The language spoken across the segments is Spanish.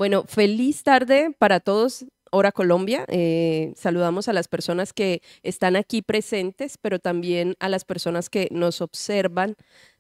Bueno, feliz tarde para todos, hora Colombia. Saludamos a las personas que están aquí presentes, pero también a las personas que nos observan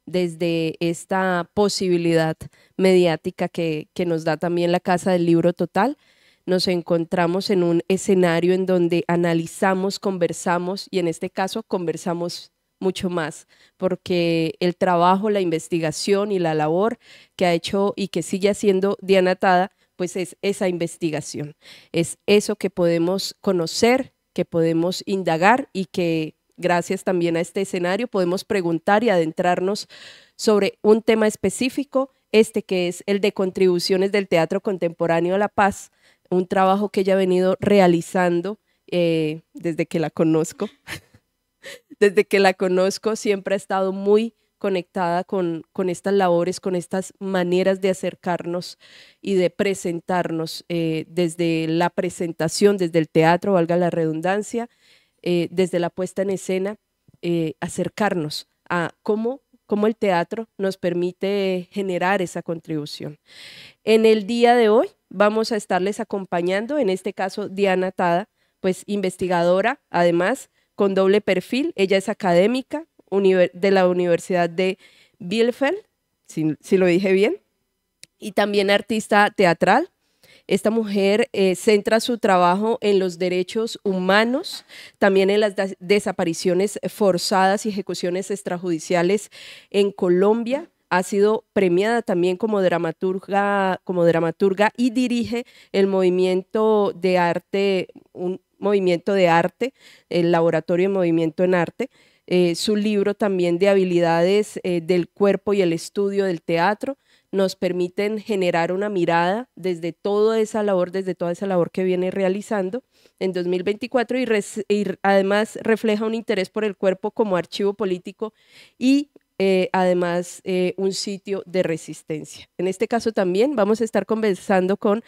desde esta posibilidad mediática que nos da también la Casa del Libro Total. Nos encontramos en un escenario en donde analizamos, conversamos y en este caso conversamos mucho más, porque el trabajo, la investigación y la labor que ha hecho y que sigue haciendo Diana Tada, pues es esa investigación, es eso que podemos conocer, que podemos indagar y que gracias también a este escenario podemos preguntar y adentrarnos sobre un tema específico, este que es el de contribuciones del teatro contemporáneo a la paz, un trabajo que ella ha venido realizando desde que la conozco. Desde que la conozco siempre ha estado muy conectada con estas labores, con estas maneras de acercarnos y de presentarnos desde la presentación, desde el teatro, valga la redundancia, desde la puesta en escena, acercarnos a cómo el teatro nos permite generar esa contribución. En el día de hoy vamos a estarles acompañando, en este caso Diana Tada, pues investigadora, además, con doble perfil. Ella es académica de la Universidad de Bielefeld, si lo dije bien, y también artista teatral. Esta mujer centra su trabajo en los derechos humanos, también en las desapariciones forzadas y ejecuciones extrajudiciales en Colombia. Ha sido premiada también como dramaturga y dirige el movimiento de arte, un movimiento de arte, el Laboratorio de Movimiento en Arte. Su libro también de habilidades del cuerpo y el estudio del teatro nos permiten generar una mirada desde toda esa labor que viene realizando en 2024 y además refleja un interés por el cuerpo como archivo político y además un sitio de resistencia. En este caso también vamos a estar conversando con,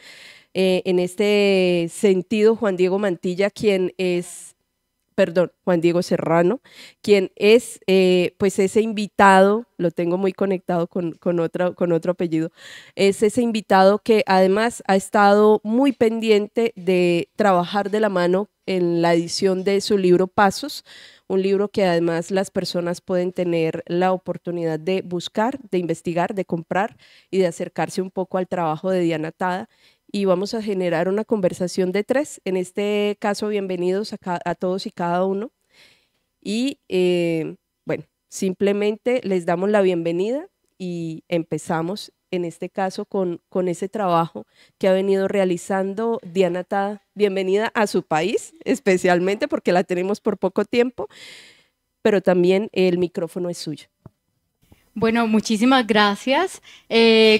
en este sentido, Juan Diego Juan Diego Serrano, quien es pues ese invitado, lo tengo muy conectado con otro apellido, es ese invitado que además ha estado muy pendiente de trabajar de la mano en la edición de su libro Pasos, un libro que además las personas pueden tener la oportunidad de buscar, de investigar, de comprar y de acercarse un poco al trabajo de Diana Tada. Y vamos a generar una conversación de tres. En este caso, bienvenidos a todos y cada uno. Y bueno, simplemente les damos la bienvenida y empezamos en este caso con ese trabajo que ha venido realizando Diana Tada. Bienvenida a su país, especialmente porque la tenemos por poco tiempo, pero también el micrófono es suyo. Bueno, muchísimas gracias.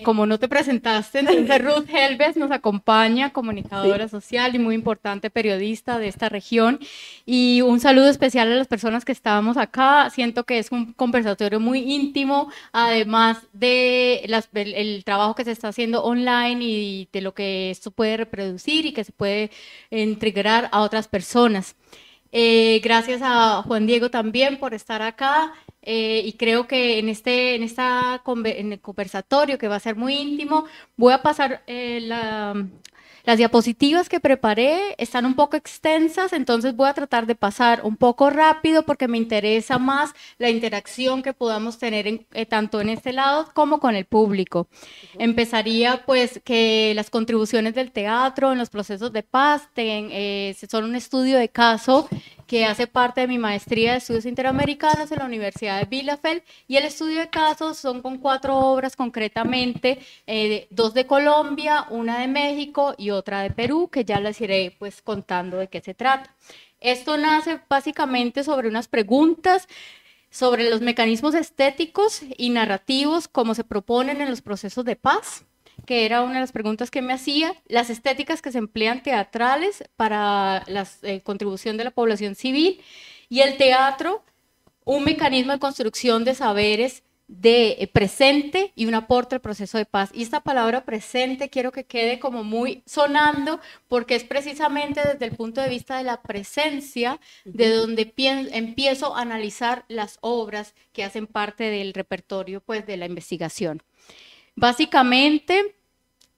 Como no te presentaste, entonces Ruth Helves nos acompaña, comunicadora social y muy importante periodista de esta región. Y un saludo especial a las personas que estábamos acá. Siento que es un conversatorio muy íntimo, además de el trabajo que se está haciendo online y de lo que esto puede reproducir y que se puede integrar a otras personas. Gracias a Juan Diego también por estar acá. Y creo que en el conversatorio, que va a ser muy íntimo, voy a pasar las diapositivas que preparé. Están un poco extensas, entonces voy a tratar de pasar un poco rápido porque me interesa más la interacción que podamos tener tanto en este lado como con el público. Empezaría pues que las contribuciones del teatro en los procesos de paz son un estudio de caso que hace parte de mi maestría de estudios interamericanos en la Universidad de Bielefeld, y el estudio de casos son con 4 obras concretamente, 2 de Colombia, una de México y otra de Perú, que ya les iré pues contando de qué se trata. Esto nace básicamente sobre unas preguntas sobre los mecanismos estéticos y narrativos como se proponen en los procesos de paz, que era una de las preguntas que me hacía, las estéticas que se emplean teatrales para la contribución de la población civil, y el teatro, un mecanismo de construcción de saberes de presente y un aporte al proceso de paz. Y esta palabra presente quiero que quede como muy sonando, porque es precisamente desde el punto de vista de la presencia de donde empiezo a analizar las obras que hacen parte del repertorio pues, de la investigación. Básicamente,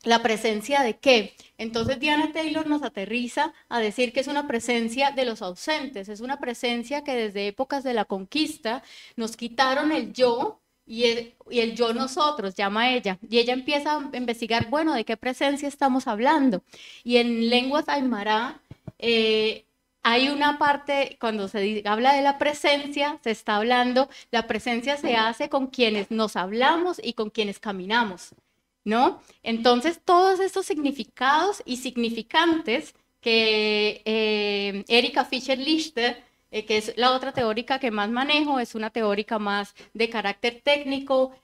¿La presencia de qué? Entonces Diana Taylor nos aterriza a decir que es una presencia de los ausentes, es una presencia que desde épocas de la conquista nos quitaron el yo y el yo nosotros, llama ella. Y ella empieza a investigar, bueno, ¿de qué presencia estamos hablando? Y en lenguas aymara hay una parte, cuando habla de la presencia, se está hablando, la presencia se hace con quienes nos hablamos y con quienes caminamos, ¿no? Entonces, todos estos significados y significantes que Erika Fischer-Lister, que es la otra teórica que más manejo, es una teórica más de carácter técnico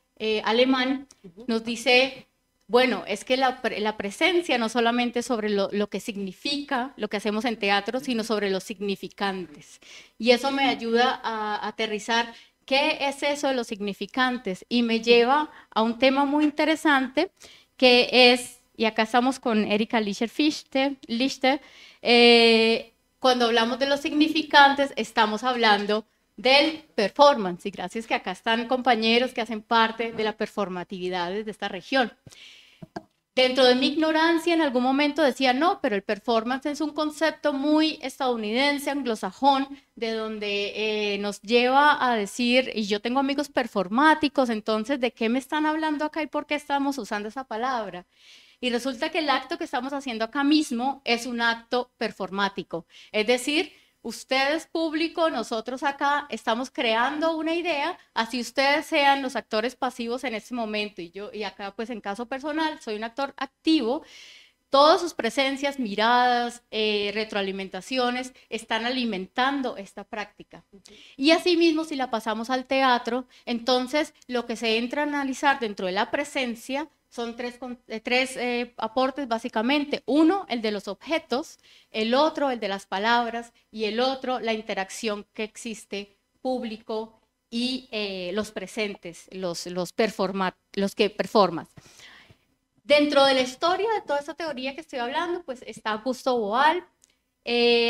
alemán, nos dice, bueno, es que la presencia no solamente sobre lo que significa, lo que hacemos en teatro, sino sobre los significantes. Y eso me ayuda a aterrizar qué es eso de los significantes y me lleva a un tema muy interesante que es, y acá estamos con Erika Lichter, cuando hablamos de los significantes estamos hablando del performance, y gracias que acá están compañeros que hacen parte de la performatividad de esta región. Dentro de mi ignorancia, en algún momento decía, no, pero el performance es un concepto muy estadounidense, anglosajón, de donde nos lleva a decir, y yo tengo amigos performáticos, entonces, ¿de qué me están hablando acá y por qué estamos usando esa palabra? Y resulta que el acto que estamos haciendo acá mismo es un acto performático, es decir, ustedes público, nosotros acá estamos creando una idea, así ustedes sean los actores pasivos en este momento y yo, y acá pues en caso personal soy un actor activo, todas sus presencias, miradas, retroalimentaciones están alimentando esta práctica. Y asimismo, si la pasamos al teatro, entonces lo que se entra a analizar dentro de la presencia son tres aportes básicamente. Uno, el de los objetos, el otro, el de las palabras, y el otro, la interacción que existe público y los presentes, los que performan. Dentro de la historia de toda esta teoría que estoy hablando, pues está Augusto Boal.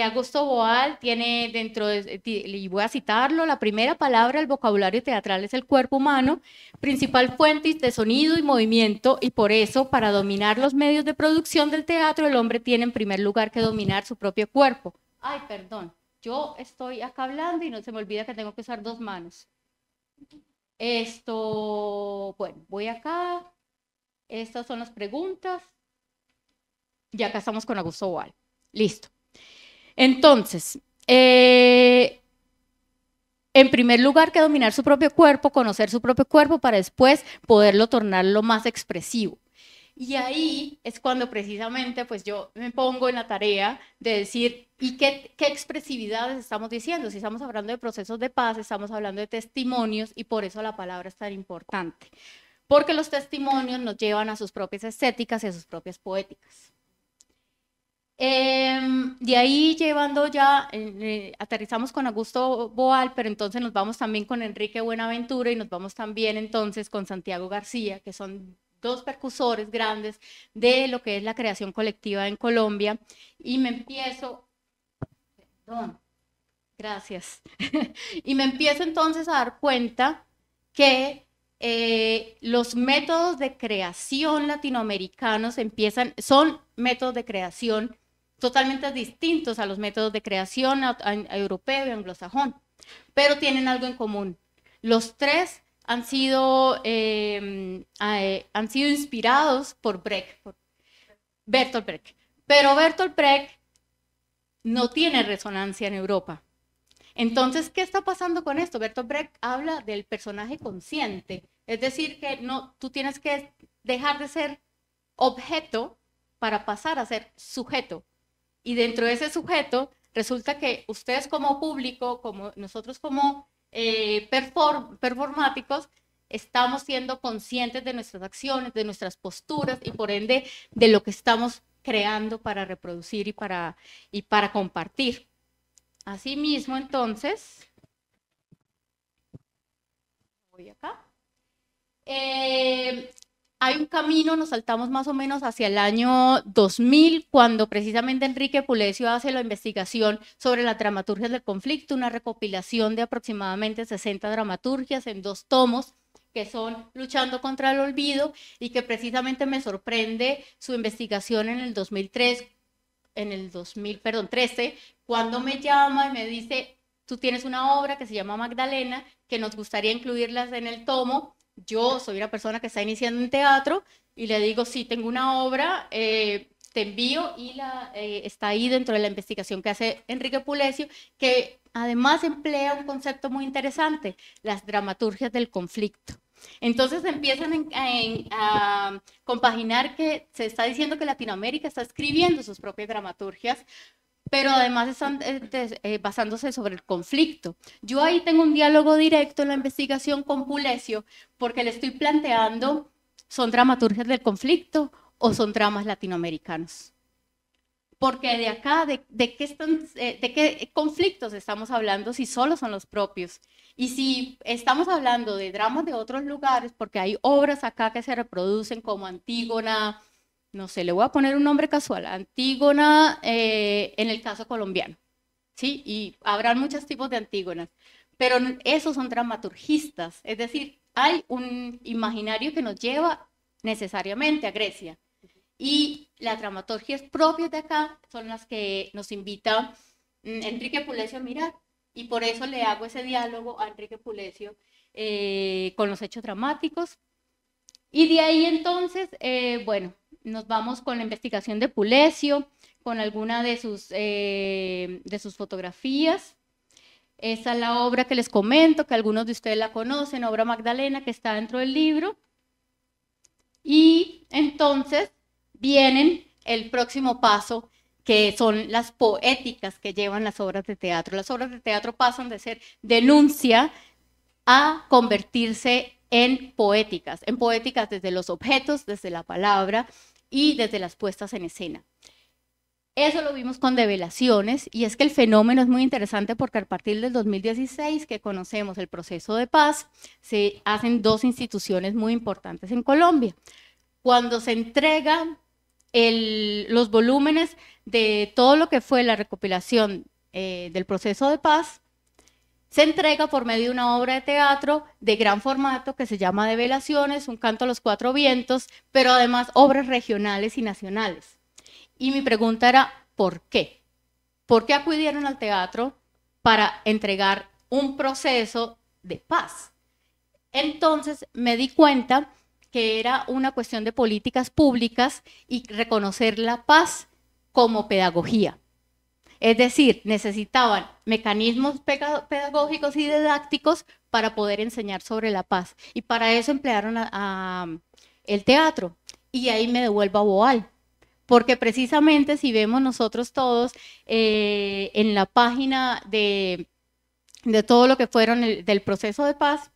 Augusto Boal tiene dentro de, y voy a citarlo, la primera palabra del vocabulario teatral es el cuerpo humano, principal fuente de sonido y movimiento, y por eso, para dominar los medios de producción del teatro, el hombre tiene en primer lugar que dominar su propio cuerpo. Ay, perdón, yo estoy acá hablando y no se me olvida que tengo que usar dos manos. Bueno, voy acá. Estas son las preguntas. Y acá estamos con Augusto Boal. Listo. Entonces, en primer lugar que dominar su propio cuerpo, conocer su propio cuerpo para después poderlo tornarlo más expresivo. Y ahí es cuando precisamente pues yo me pongo en la tarea de decir, ¿y qué expresividades estamos diciendo? Si estamos hablando de procesos de paz, estamos hablando de testimonios y por eso la palabra es tan importante. Porque los testimonios nos llevan a sus propias estéticas y a sus propias poéticas. De ahí llevando ya, aterrizamos con Augusto Boal, pero entonces nos vamos también con Enrique Buenaventura y nos vamos también entonces con Santiago García, que son dos percusores grandes de lo que es la creación colectiva en Colombia. Y me empiezo, perdón, gracias, y me empiezo entonces a dar cuenta que los métodos de creación latinoamericanos son métodos de creación totalmente distintos a los métodos de creación europeo y anglosajón, pero tienen algo en común. Los tres han sido inspirados por Brecht, por Bertolt Brecht, pero Bertolt Brecht no tiene resonancia en Europa. Entonces, ¿qué está pasando con esto? Bertolt Brecht habla del personaje consciente, es decir, que tú tienes que dejar de ser objeto para pasar a ser sujeto. Y dentro de ese sujeto, resulta que ustedes como público, como nosotros como performáticos, estamos siendo conscientes de nuestras acciones, de nuestras posturas y por ende de lo que estamos creando para reproducir y para compartir. Asimismo, entonces, voy acá. Hay un camino, nos saltamos más o menos hacia el año 2000, cuando precisamente Enrique Pulecio hace la investigación sobre las dramaturgias del conflicto, una recopilación de aproximadamente 60 dramaturgias en 2 tomos, que son Luchando contra el Olvido, y que precisamente me sorprende su investigación en el 2003, en el 2013, cuando me llama y me dice, tú tienes una obra que se llama Magdalena, que nos gustaría incluirlas en el tomo. Yo soy una persona que está iniciando en teatro y le digo, sí, tengo una obra, te envío, y está ahí dentro de la investigación que hace Enrique Pulesio, que además emplea un concepto muy interesante, las dramaturgias del conflicto. Entonces empiezan a compaginar que se está diciendo que Latinoamérica está escribiendo sus propias dramaturgias, pero además están basándose sobre el conflicto. Yo ahí tengo un diálogo directo en la investigación con Pulesio, porque le estoy planteando, ¿son dramaturgias del conflicto o son dramas latinoamericanos? Porque de acá, ¿de qué conflictos estamos hablando si solo son los propios? Y si estamos hablando de dramas de otros lugares, porque hay obras acá que se reproducen como Antígona, no sé, le voy a poner un nombre casual, Antígona en el caso colombiano, ¿sí? Y habrán muchos tipos de Antígonas, pero esos son dramaturgistas, es decir, hay un imaginario que nos lleva necesariamente a Grecia. Y las dramaturgias propias de acá son las que nos invita Enrique Pulesio a mirar. Y por eso le hago ese diálogo a Enrique Pulesio con los hechos dramáticos. Y de ahí entonces, bueno, nos vamos con la investigación de Pulesio, con alguna de sus fotografías. Esa es la obra que les comento, que algunos de ustedes la conocen, obra Magdalena, que está dentro del libro. Y entonces vienen el próximo paso, que son las poéticas que llevan las obras de teatro. Las obras de teatro pasan de ser denuncia a convertirse en poéticas desde los objetos, desde la palabra y desde las puestas en escena. Eso lo vimos con Develaciones, y es que el fenómeno es muy interesante porque a partir del 2016, que conocemos el proceso de paz, se hacen dos instituciones muy importantes en Colombia. Cuando se entregan los volúmenes de todo lo que fue la recopilación del proceso de paz, se entrega por medio de una obra de teatro de gran formato que se llama Develaciones, un canto a los cuatro vientos, pero además obras regionales y nacionales. Y mi pregunta era, ¿por qué? ¿Por qué acudieron al teatro para entregar un proceso de paz? Entonces me di cuenta que era una cuestión de políticas públicas y reconocer la paz como pedagogía. Es decir, necesitaban mecanismos pedagógicos y didácticos para poder enseñar sobre la paz. Y para eso emplearon el teatro. Y ahí me devuelvo a Boal. Porque precisamente si vemos nosotros todos en la página de todo lo que fueron del proceso de paz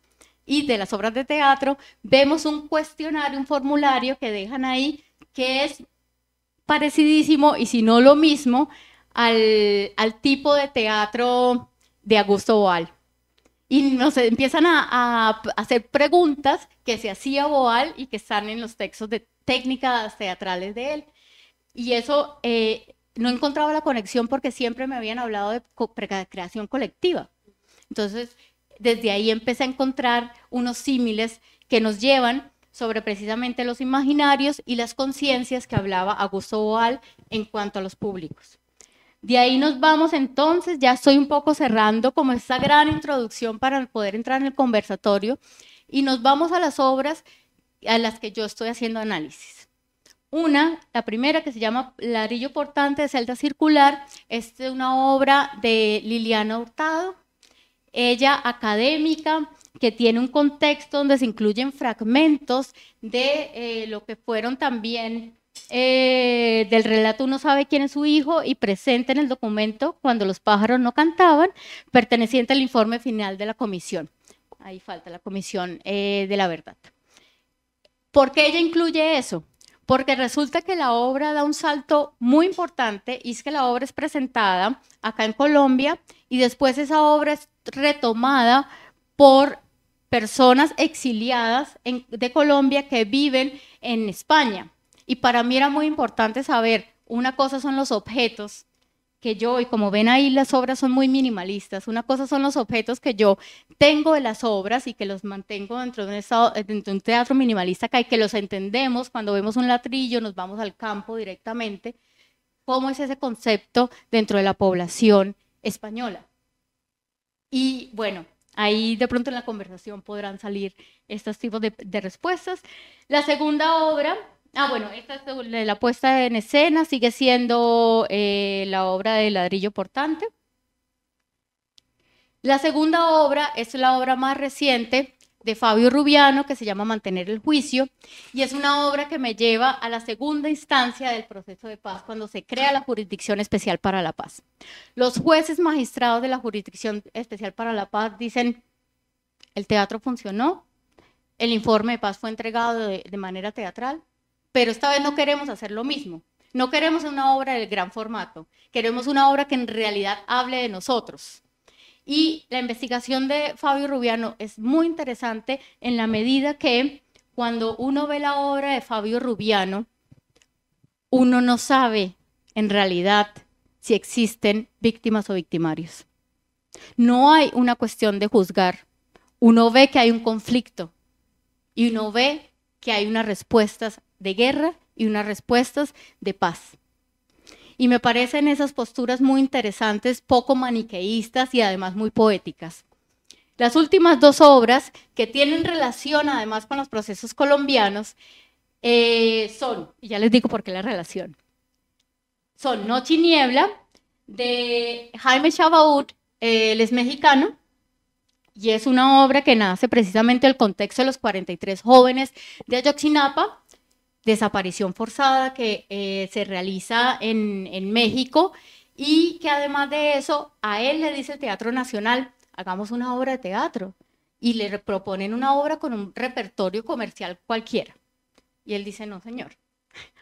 y de las obras de teatro, vemos un cuestionario, un formulario que dejan ahí, que es parecidísimo, y si no lo mismo, al tipo de teatro de Augusto Boal. Y nos empiezan a hacer preguntas que se hacía Boal y que están en los textos de técnicas teatrales de él. Y eso no encontraba la conexión porque siempre me habían hablado de creación colectiva. Entonces, desde ahí empecé a encontrar unos símiles que nos llevan sobre precisamente los imaginarios y las conciencias que hablaba Augusto Boal en cuanto a los públicos. De ahí nos vamos entonces, ya estoy un poco cerrando como esta gran introducción para poder entrar en el conversatorio, y nos vamos a las obras a las que yo estoy haciendo análisis. La primera, que se llama Ladrillo portante de celda circular, es una obra de Liliana Hurtado, ella académica, que tiene un contexto donde se incluyen fragmentos de lo que fueron también del relato Uno sabe quién es su hijo, y presente en el documento Cuando los pájaros no cantaban, perteneciente al informe final de la comisión. Ahí falta la comisión de la verdad. ¿Por qué ella incluye eso? Porque resulta que la obra da un salto muy importante, y es que la obra es presentada acá en Colombia y después esa obra es retomada por personas exiliadas de Colombia que viven en España. Y para mí era muy importante saber, una cosa son los objetos que yo, y como ven ahí las obras son muy minimalistas, una cosa son los objetos que yo tengo de las obras y que los mantengo dentro de un teatro minimalista acá y que los entendemos cuando vemos un ladrillo, nos vamos al campo directamente, cómo es ese concepto dentro de la población española. Y bueno, ahí de pronto en la conversación podrán salir estos tipos de respuestas. La segunda obra, bueno, esta es la puesta en escena, sigue siendo la obra de ladrillo portante. La segunda obra es la obra más reciente de Fabio Rubiano, que se llama Mantener el juicio, y es una obra que me lleva a la segunda instancia del proceso de paz, cuando se crea la Jurisdicción Especial para la Paz. Los jueces magistrados de la Jurisdicción Especial para la Paz dicen, el teatro funcionó, el informe de paz fue entregado de manera teatral, pero esta vez no queremos hacer lo mismo. No queremos una obra del gran formato, queremos una obra que en realidad hable de nosotros. Y la investigación de Fabio Rubiano es muy interesante en la medida que cuando uno ve la obra de Fabio Rubiano, uno no sabe en realidad si existen víctimas o victimarios. No hay una cuestión de juzgar. Uno ve que hay un conflicto y uno ve que hay unas respuestas de guerra y unas respuestas de paz. Y me parecen esas posturas muy interesantes, poco maniqueístas y además muy poéticas. Las últimas dos obras que tienen relación además con los procesos colombianos son, y ya les digo por qué la relación, son Noche y Niebla, de Jaime Chabaud, él es mexicano, y es una obra que nace precisamente del contexto de los 43 jóvenes de Ayotzinapa, desaparición forzada que se realiza en México, y que además de eso, a él le dice el Teatro Nacional, hagamos una obra de teatro, y le proponen una obra con un repertorio comercial cualquiera. Y él dice, no señor,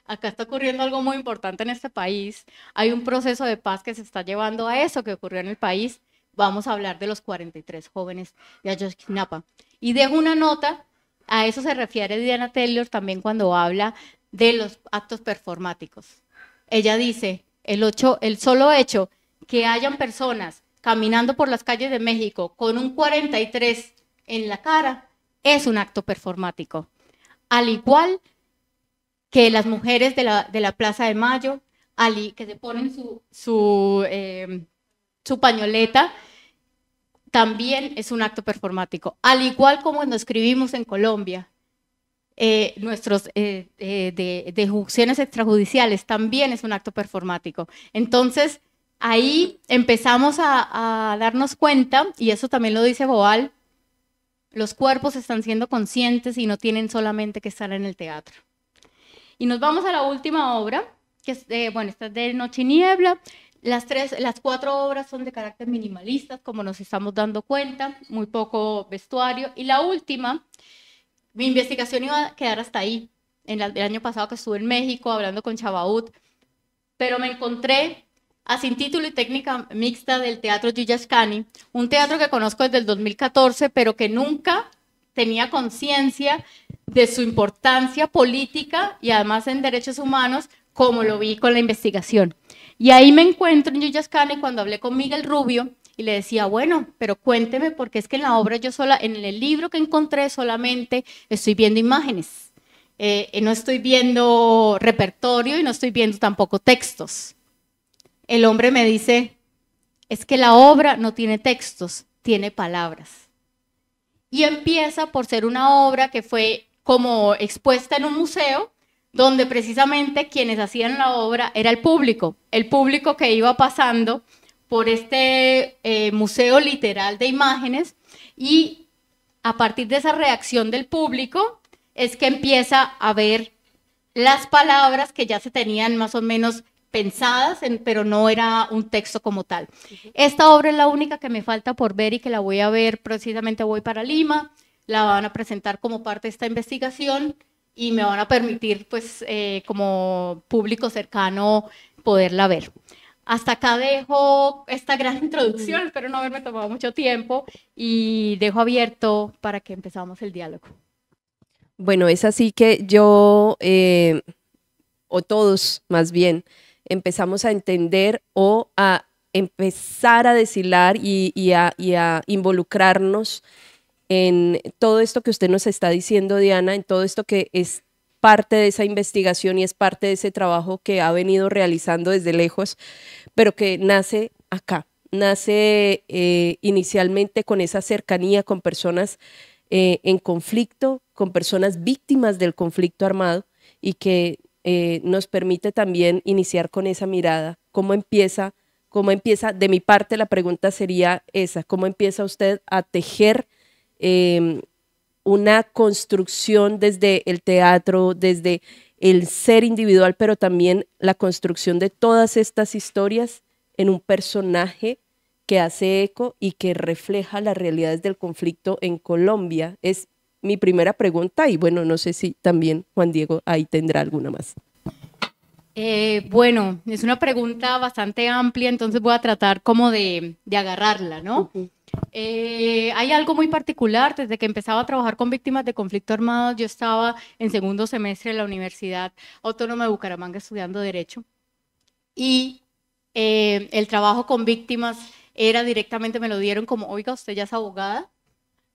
acá está ocurriendo algo muy importante en este país, hay un proceso de paz que se está llevando a eso que ocurrió en el país, vamos a hablar de los 43 jóvenes de Ayotzinapa. Y dejo una nota, a eso se refiere Diana Taylor también cuando habla de los actos performáticos. Ella dice, el solo hecho que hayan personas caminando por las calles de México con un 43 en la cara es un acto performático. Al igual que las mujeres de la Plaza de Mayo, que se ponen su pañoleta, también es un acto performático. Al igual como cuando escribimos en Colombia, nuestros de ejecuciones extrajudiciales, también es un acto performático. Entonces, ahí empezamos a darnos cuenta, y eso también lo dice Boal, los cuerpos están siendo conscientes y no tienen solamente que estar en el teatro. Y nos vamos a la última obra, que es esta es de Noche y Niebla. Las cuatro obras son de carácter minimalista, como nos estamos dando cuenta, muy poco vestuario. Y la última, mi investigación iba a quedar hasta ahí, el año pasado que estuve en México hablando con Chabaud, pero me encontré a Sin Título y Técnica Mixta del Teatro Yuyashkani, un teatro que conozco desde el 2014, pero que nunca tenía conciencia de su importancia política y además en derechos humanos, como lo vi con la investigación. Y ahí me encuentro en Yuyashkani cuando hablé con Miguel Rubio y le decía, bueno, pero cuénteme, porque es que en la obra en el libro que encontré solamente estoy viendo imágenes, no estoy viendo repertorio y no estoy viendo tampoco textos. El hombre me dice, es que la obra no tiene textos, tiene palabras. Y empieza por ser una obra que fue como expuesta en un museo, donde precisamente quienes hacían la obra era el público que iba pasando por este museo literal de imágenes, y a partir de esa reacción del público es que empieza a ver las palabras que ya se tenían más o menos pensadas, pero no era un texto como tal. Esta obra es la única que me falta por ver y que la voy a ver, precisamente voy para Lima, la van a presentar como parte de esta investigación y me van a permitir, pues, como público cercano, poderla ver. Hasta acá dejo esta gran introducción, espero no haberme tomado mucho tiempo y dejo abierto para que empezamos el diálogo. Bueno, es así que yo, o todos más bien, empezamos a entender o a empezar a deshilar y a involucrarnos en todo esto que usted nos está diciendo, Diana, en todo esto que es parte de esa investigación y es parte de ese trabajo que ha venido realizando desde lejos, pero que nace acá, nace inicialmente con esa cercanía con personas en conflicto, con personas víctimas del conflicto armado y que nos permite también iniciar con esa mirada. ¿Cómo empieza? De mi parte la pregunta sería esa, ¿cómo empieza usted a tejer una construcción desde el teatro, desde el ser individual, pero también la construcción de todas estas historias en un personaje que hace eco y que refleja las realidades del conflicto en Colombia? Es mi primera pregunta y bueno, no sé si también Juan Diego ahí tendrá alguna más. Bueno, es una pregunta bastante amplia, entonces voy a tratar como de agarrarla, ¿no? Hay algo muy particular, desde que empezaba a trabajar con víctimas de conflicto armado, yo estaba en segundo semestre de la Universidad Autónoma de Bucaramanga estudiando Derecho y el trabajo con víctimas era directamente, me lo dieron como, oiga, usted ya es abogada,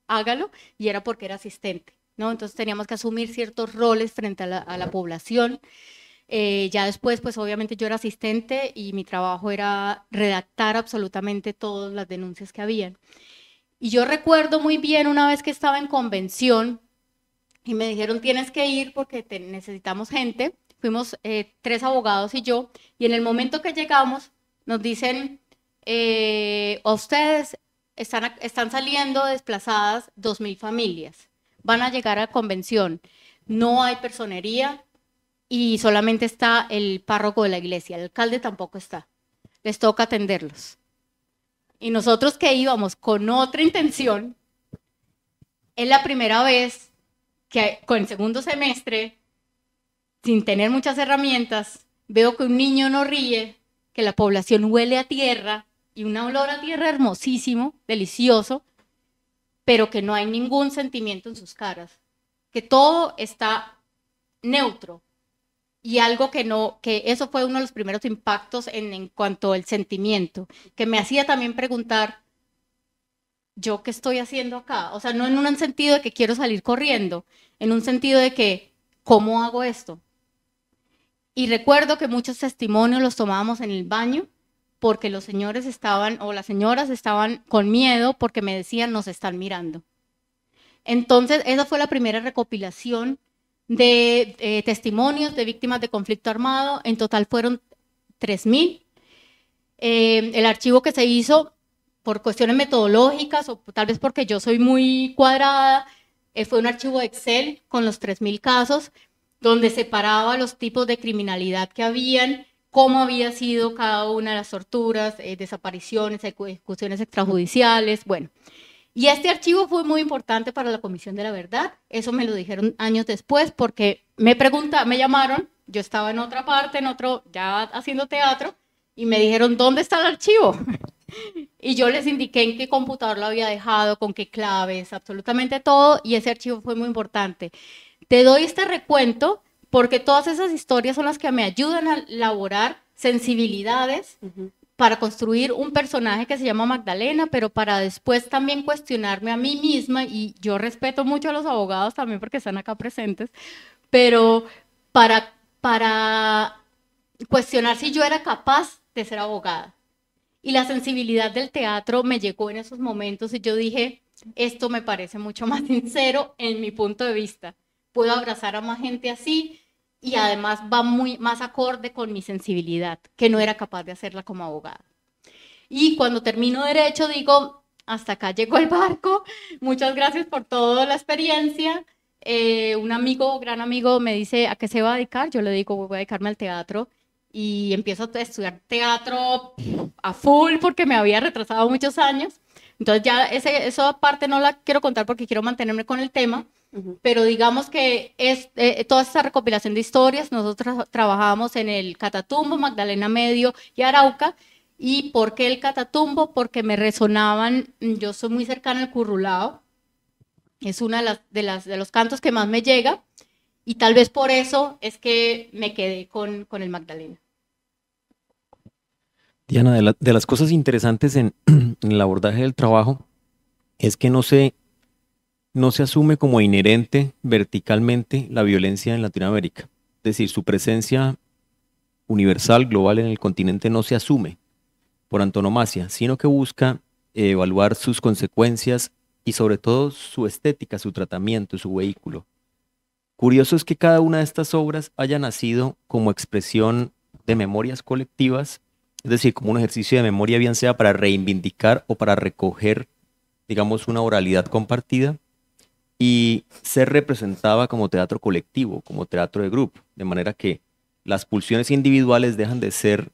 hágalo, y era porque era asistente, ¿no? Entonces teníamos que asumir ciertos roles frente a la población. Ya después, pues obviamente yo era asistente y mi trabajo era redactar absolutamente todas las denuncias que habían. Y yo recuerdo muy bien una vez que estaba en convención y me dijeron tienes que ir porque necesitamos gente. Fuimos 3 abogados y yo, y en el momento que llegamos nos dicen, a ustedes están saliendo desplazadas 2.000 familias, van a llegar a convención, no hay personería, y solamente está el párroco de la iglesia, el alcalde tampoco está, les toca atenderlos. Y nosotros que íbamos con otra intención, es la primera vez que con segundo semestre, sin tener muchas herramientas, veo que un niño no ríe, que la población huele a tierra, y un olor a tierra hermosísimo, delicioso, pero que no hay ningún sentimiento en sus caras, que todo está neutro. Y algo que eso fue uno de los primeros impactos en cuanto al sentimiento, que me hacía también preguntar, ¿yo qué estoy haciendo acá? O sea, no en un sentido de que quiero salir corriendo, en un sentido de que, ¿cómo hago esto? Y recuerdo que muchos testimonios los tomábamos en el baño, porque los señores estaban, o las señoras estaban con miedo, porque me decían, nos están mirando. Entonces, esa fue la primera recopilación de testimonios de víctimas de conflicto armado. En total fueron 3.000. El archivo que se hizo por cuestiones metodológicas o tal vez porque yo soy muy cuadrada, fue un archivo de Excel con los 3.000 casos, donde separaba los tipos de criminalidad que habían, cómo había sido cada una de las torturas, desapariciones, ejecuciones extrajudiciales, bueno. Y este archivo fue muy importante para la Comisión de la Verdad, eso me lo dijeron años después, porque me llamaron, yo estaba en otra parte, ya haciendo teatro, y me dijeron, ¿dónde está el archivo? Y yo les indiqué en qué computador lo había dejado, con qué claves, absolutamente todo, y ese archivo fue muy importante. Te doy este recuento porque todas esas historias son las que me ayudan a elaborar sensibilidades, para construir un personaje que se llama Magdalena, pero para después también cuestionarme a mí misma, y yo respeto mucho a los abogados también porque están acá presentes, pero para cuestionar si yo era capaz de ser abogada. Y la sensibilidad del teatro me llegó en esos momentos y yo dije, esto me parece mucho más sincero en mi punto de vista. Puedo abrazar a más gente así y además va muy más acorde con mi sensibilidad, que no era capaz de hacerla como abogada. Y cuando termino derecho digo, hasta acá llegó el barco, muchas gracias por toda la experiencia. Un amigo, gran amigo, me dice, ¿a qué se va a dedicar? Yo le digo, voy a dedicarme al teatro. Y empiezo a estudiar teatro a full porque me había retrasado muchos años. Entonces ya esa parte no la quiero contar porque quiero mantenerme con el tema, pero digamos que toda esta recopilación de historias, nosotros trabajamos en el Catatumbo, Magdalena Medio y Arauca. ¿Y por qué el Catatumbo? Porque me resonaban, yo soy muy cercana al Currulao, es una de los cantos que más me llega, y tal vez por eso es que me quedé con el Magdalena. Diana, de las cosas interesantes en el abordaje del trabajo es que no se asume como inherente verticalmente la violencia en Latinoamérica. Es decir, su presencia universal, global en el continente no se asume por antonomasia, sino que busca evaluar sus consecuencias y sobre todo su estética, su tratamiento, su vehículo. Curioso es que cada una de estas obras haya nacido como expresión de memorias colectivas, es decir, como un ejercicio de memoria, bien sea para reivindicar o para recoger, digamos, una oralidad compartida, y ser representada como teatro colectivo, como teatro de grupo, de manera que las pulsiones individuales dejan de ser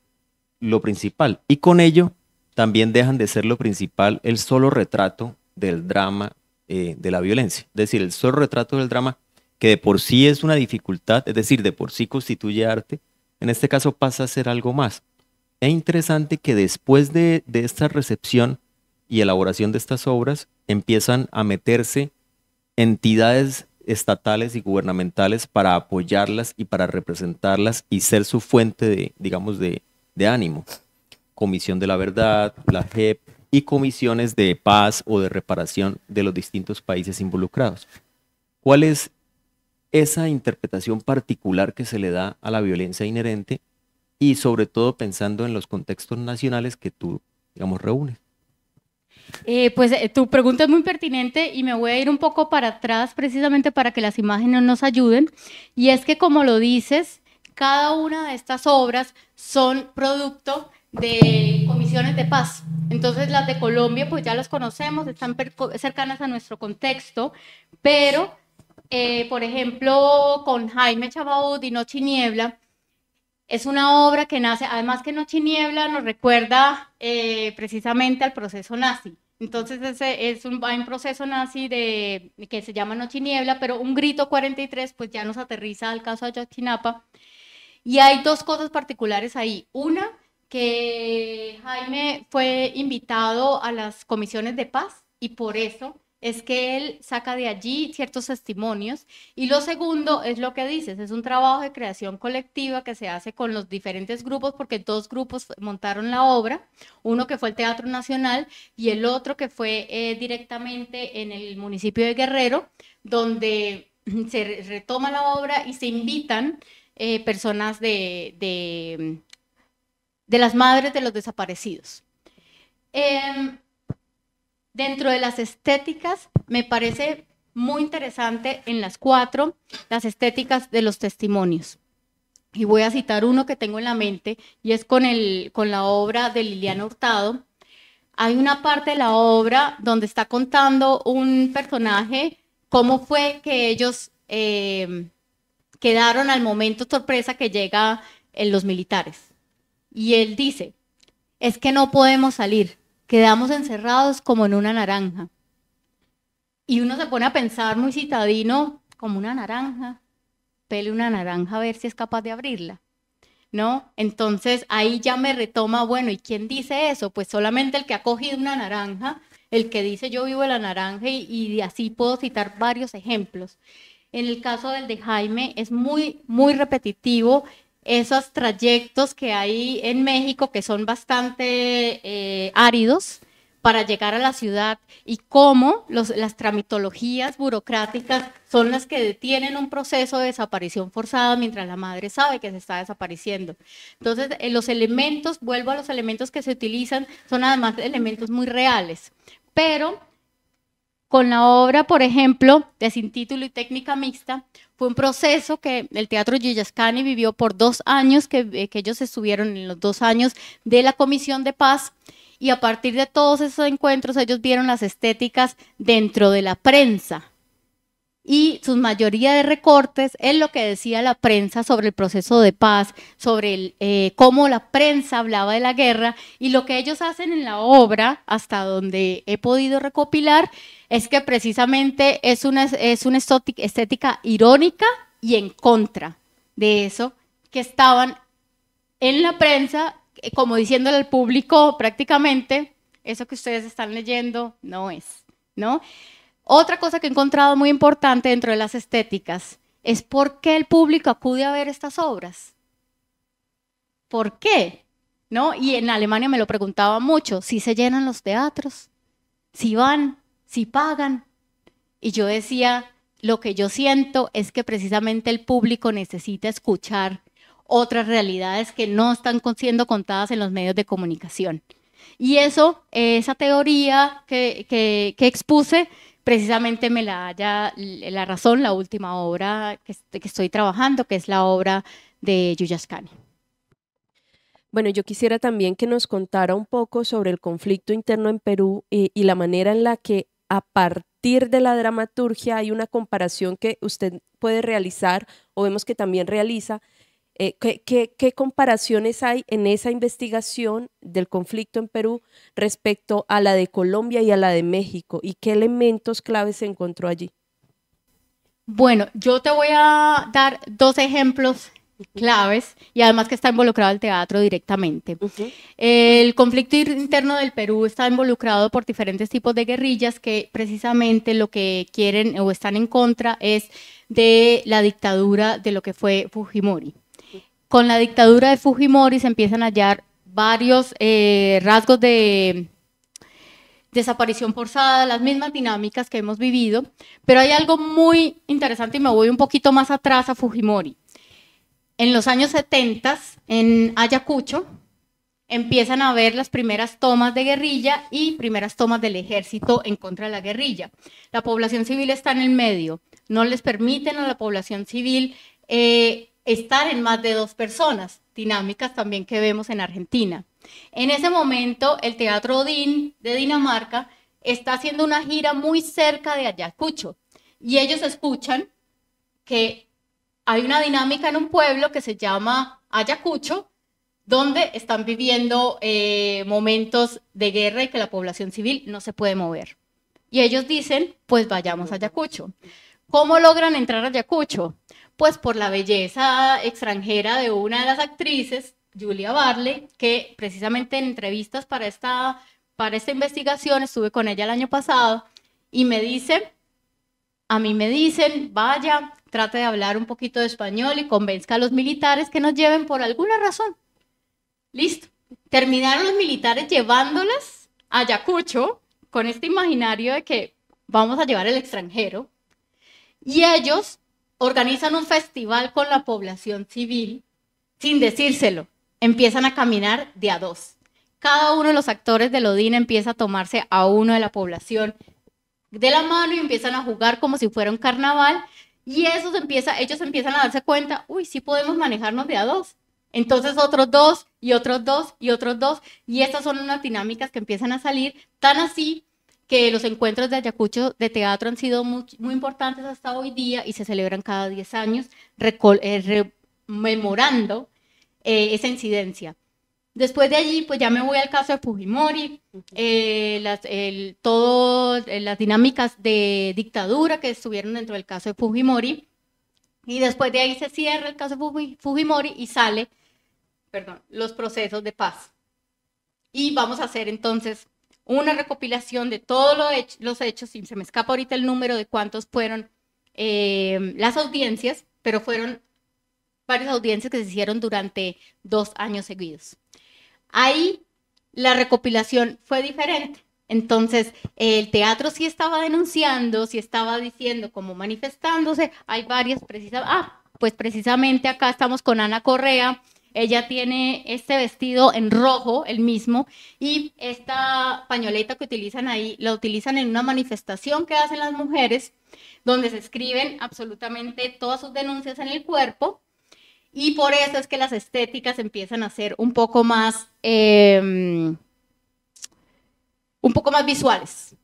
lo principal y con ello también dejan de ser lo principal el solo retrato del drama de la violencia, es decir, el solo retrato del drama que de por sí es una dificultad, es decir, de por sí constituye arte, en este caso pasa a ser algo más. Es interesante que después de esta recepción y elaboración de estas obras empiezan a meterse entidades estatales y gubernamentales para apoyarlas y para representarlas y ser su fuente de, digamos, de ánimo. Comisión de la Verdad, la JEP y comisiones de paz o de reparación de los distintos países involucrados. ¿Cuál es esa interpretación particular que se le da a la violencia inherente y sobre todo pensando en los contextos nacionales que tú, digamos, reúnes? Tu pregunta es muy pertinente y me voy a ir un poco para atrás precisamente para que las imágenes nos ayuden. Y es que, como lo dices, cada una de estas obras son producto de comisiones de paz. Entonces, las de Colombia, pues ya las conocemos, están cercanas a nuestro contexto, pero, por ejemplo, con Jaime Chabaud y Noche y Niebla, es una obra que nace, además que Noche y Niebla nos recuerda precisamente al proceso nazi. Entonces hay un proceso nazi que se llama Noche y Niebla, pero Un Grito 43 pues ya nos aterriza al caso de Ayotzinapa. Y hay dos cosas particulares ahí. Una, que Jaime fue invitado a las comisiones de paz y por eso es que él saca de allí ciertos testimonios. Y lo segundo es lo que dices, es un trabajo de creación colectiva que se hace con los diferentes grupos, porque dos grupos montaron la obra, uno que fue el Teatro Nacional y el otro que fue directamente en el municipio de Guerrero, donde se retoma la obra y se invitan personas de las madres de los desaparecidos. Dentro de las estéticas, me parece muy interesante en las cuatro, las estéticas de los testimonios. Y voy a citar uno que tengo en la mente, y es con la obra de Liliana Hurtado. Hay una parte de la obra donde está contando un personaje cómo fue que ellos quedaron al momento sorpresa que llegan los militares. Y él dice, es que no podemos salir, quedamos encerrados como en una naranja. Y uno se pone a pensar muy citadino, como una naranja, pele una naranja a ver si es capaz de abrirla, ¿no? Entonces ahí ya me retoma, bueno, ¿y quién dice eso? Pues solamente el que ha cogido una naranja, el que dice yo vivo de la naranja y así puedo citar varios ejemplos. En el caso del de Jaime es muy, muy repetitivo esos trayectos que hay en México que son bastante áridos para llegar a la ciudad y cómo las tramitologías burocráticas son las que detienen un proceso de desaparición forzada mientras la madre sabe que se está desapareciendo. Entonces, los elementos, vuelvo a los elementos que se utilizan, son además elementos muy reales, pero con la obra, por ejemplo, de Sin Título y Técnica Mixta, fue un proceso que el Teatro Yuyascani vivió por 2 años, que ellos estuvieron en los 2 años de la Comisión de Paz, y a partir de todos esos encuentros ellos vieron las estéticas dentro de la prensa y su mayoría de recortes es lo que decía la prensa sobre el proceso de paz, sobre cómo la prensa hablaba de la guerra, y lo que ellos hacen en la obra, hasta donde he podido recopilar, es que precisamente es una estética irónica y en contra de eso, que estaban en la prensa, como diciéndole al público prácticamente, eso que ustedes están leyendo no es, ¿no? Otra cosa que he encontrado muy importante dentro de las estéticas es por qué el público acude a ver estas obras. ¿Por qué? ¿no? Y en Alemania me lo preguntaban mucho, si se llenan los teatros, si van, si pagan. Y yo decía, lo que yo siento es que precisamente el público necesita escuchar otras realidades que no están siendo contadas en los medios de comunicación. Y eso, esa teoría que expuse, precisamente me la halla la razón, la última obra que estoy trabajando, que es la obra de Yuya Ascani. Bueno, yo quisiera también que nos contara un poco sobre el conflicto interno en Perú y la manera en la que a partir de la dramaturgia hay una comparación que usted puede realizar o vemos que también realiza. ¿Qué comparaciones hay en esa investigación del conflicto en Perú respecto a la de Colombia y a la de México? ¿Y qué elementos claves se encontró allí? Bueno, yo te voy a dar dos ejemplos claves y además que está involucrado el teatro directamente. El conflicto interno del Perú está involucrado por diferentes tipos de guerrillas que precisamente lo que quieren o están en contra es de la dictadura de lo que fue Fujimori. Con la dictadura de Fujimori se empiezan a hallar varios rasgos de desaparición forzada, las mismas dinámicas que hemos vivido, pero hay algo muy interesante y me voy un poquito más atrás a Fujimori. En los años 70, en Ayacucho, empiezan a haber las primeras tomas de guerrilla y primeras tomas del ejército en contra de la guerrilla. La población civil está en el medio, no les permiten a la población civil estar en más de 2 personas, dinámicas también que vemos en Argentina. En ese momento, el Teatro Odín de Dinamarca está haciendo una gira muy cerca de Ayacucho y ellos escuchan que hay una dinámica en un pueblo que se llama Ayacucho, donde están viviendo momentos de guerra y que la población civil no se puede mover. Y ellos dicen, pues vayamos a Ayacucho. ¿Cómo logran entrar a Ayacucho? Pues por la belleza extranjera de una de las actrices, Julia Barley, que precisamente en entrevistas para esta investigación, estuve con ella el año pasado, y a mí me dicen, vaya, trate de hablar un poquito de español y convenzca a los militares que nos lleven por alguna razón. Listo. Terminaron los militares llevándolas a Ayacucho con este imaginario de que vamos a llevar al extranjero, y ellos organizan un festival con la población civil, sin decírselo, empiezan a caminar de a 2. Cada uno de los actores del Odín empieza a tomarse a uno de la población de la mano y empiezan a jugar como si fuera un carnaval, y ellos empiezan a darse cuenta, uy, sí podemos manejarnos de a 2. Entonces otros 2 y otros 2 y otros 2, y estas son unas dinámicas que empiezan a salir, tan así que los encuentros de Ayacucho de teatro han sido muy, muy importantes hasta hoy día y se celebran cada 10 años, rememorando esa incidencia. Después de allí, pues ya me voy al caso de Fujimori, todas las dinámicas de dictadura que estuvieron dentro del caso de Fujimori, y después de ahí se cierra el caso de Fujimori y sale, los procesos de paz. Y vamos a hacer entonces una recopilación de todos los hechos, y se me escapa ahorita el número de cuántos fueron las audiencias, pero fueron varias audiencias que se hicieron durante 2 años seguidos. Ahí la recopilación fue diferente. Entonces, el teatro sí estaba denunciando, sí estaba diciendo, como manifestándose. Hay varias, pues precisamente acá estamos con Ana Correa. Ella tiene este vestido en rojo, el mismo, y esta pañoleta que utilizan ahí, la utilizan en una manifestación que hacen las mujeres, donde se escriben absolutamente todas sus denuncias en el cuerpo, y por eso es que las estéticas empiezan a ser un poco más visuales,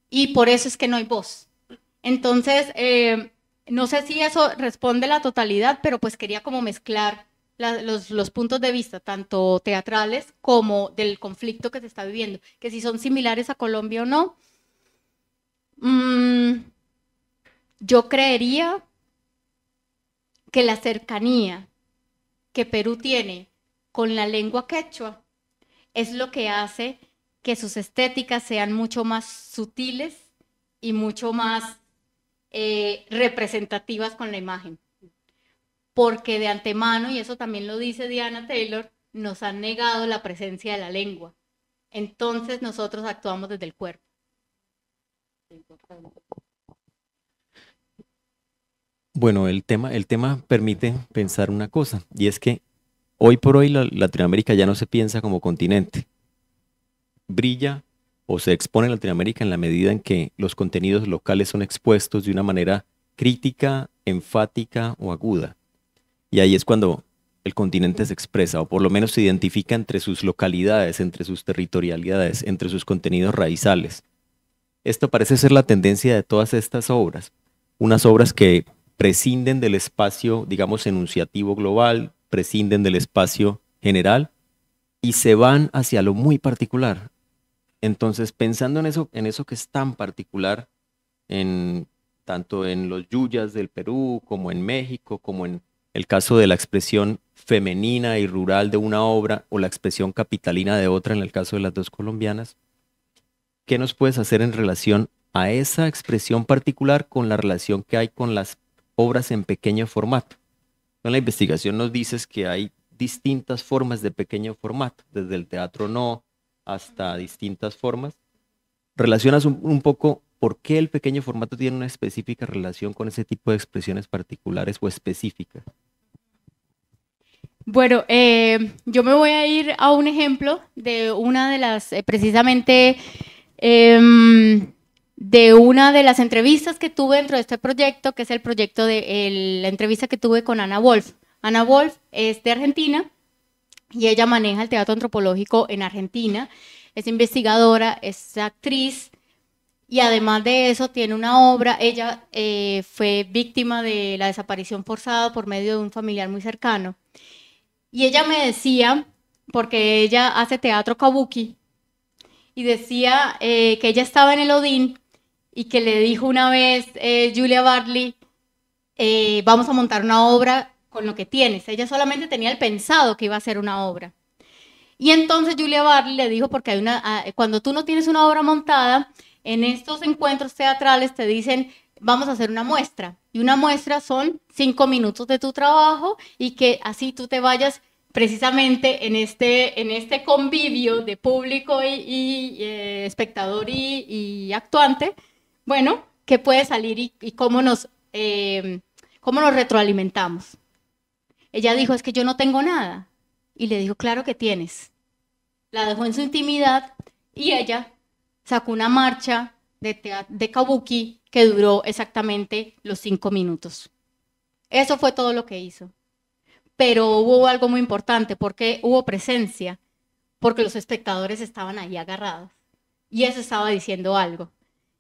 y por eso es que no hay voz. Entonces, no sé si eso responde a la totalidad, pero pues quería como mezclar los puntos de vista, tanto teatrales como del conflicto que se está viviendo, que si son similares a Colombia o no. Yo creería que la cercanía que Perú tiene con la lengua quechua es lo que hace que sus estéticas sean mucho más sutiles y mucho más representativas con la imagen. Porque de antemano, y eso también lo dice Diana Taylor, nos han negado la presencia de la lengua. Entonces nosotros actuamos desde el cuerpo. Bueno, el tema permite pensar una cosa, y es que hoy por hoy Latinoamérica ya no se piensa como continente. Brilla o se expone Latinoamérica en la medida en que los contenidos locales son expuestos de una manera crítica, enfática o aguda. Y ahí es cuando el continente se expresa, o por lo menos se identifica entre sus localidades, entre sus territorialidades, entre sus contenidos raizales. Esto parece ser la tendencia de todas estas obras, unas obras que prescinden del espacio, digamos, enunciativo global, prescinden del espacio general y se van hacia lo muy particular. Entonces, pensando en eso que es tan particular, en, tanto en los yuyas del Perú, como en México, como en el caso de la expresión femenina y rural de una obra o la expresión capitalina de otra en el caso de las dos colombianas, ¿qué nos puedes hacer en relación a esa expresión particular con la relación que hay con las obras en pequeño formato? En la investigación nos dices que hay distintas formas de pequeño formato, desde el teatro no hasta distintas formas. ¿Relacionas un poco por qué el pequeño formato tiene una específica relación con ese tipo de expresiones particulares o específicas? Bueno, yo me voy a ir a un ejemplo de una de las, precisamente, de una de las entrevistas que tuve dentro de este proyecto, que es el proyecto de la entrevista que tuve con Ana Wolf. Ana Wolf es de Argentina y ella maneja el teatro antropológico en Argentina, es investigadora, es actriz y además de eso tiene una obra. Ella fue víctima de la desaparición forzada por medio de un familiar muy cercano. Y ella me decía, porque ella hace teatro kabuki, y decía que ella estaba en el Odín y que le dijo una vez Julia Bartley, vamos a montar una obra con lo que tienes. Ella solamente tenía el pensado que iba a ser una obra. Y entonces Julia Bartley le dijo, porque hay cuando tú no tienes una obra montada, en estos encuentros teatrales te dicen, vamos a hacer una muestra. Y una muestra son 5 minutos de tu trabajo y que así tú te vayas precisamente en este convivio de público y espectador y actuante, bueno, qué puede salir y cómo nos retroalimentamos. Ella dijo, es que yo no tengo nada. Y le dijo, claro que tienes. La dejó en su intimidad y ella sacó una marcha de kabuki que duró exactamente los 5 minutos. Eso fue todo lo que hizo. Pero hubo algo muy importante, porque hubo presencia, porque los espectadores estaban ahí agarrados. Y eso estaba diciendo algo.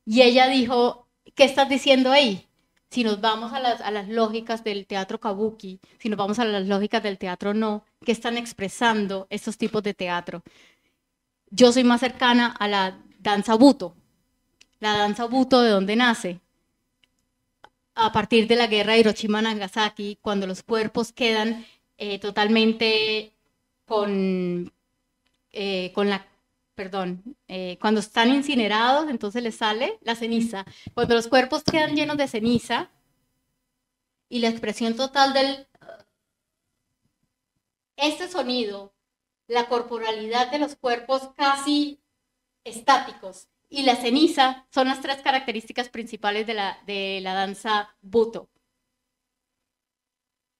Y ella dijo, ¿qué estás diciendo ahí? Si nos vamos a las lógicas del teatro kabuki, si nos vamos a las lógicas del teatro no, ¿qué están expresando estos tipos de teatro? Yo soy más cercana a la danza Buto. La danza Buto, ¿de dónde nace? A partir de la guerra de Hiroshima-Nagasaki, cuando los cuerpos quedan totalmente con la, perdón, cuando están incinerados, entonces les sale la ceniza. Cuando los cuerpos quedan llenos de ceniza y la expresión total este sonido, la corporalidad de los cuerpos casi estáticos y la ceniza son las 3 características principales de la danza Buto.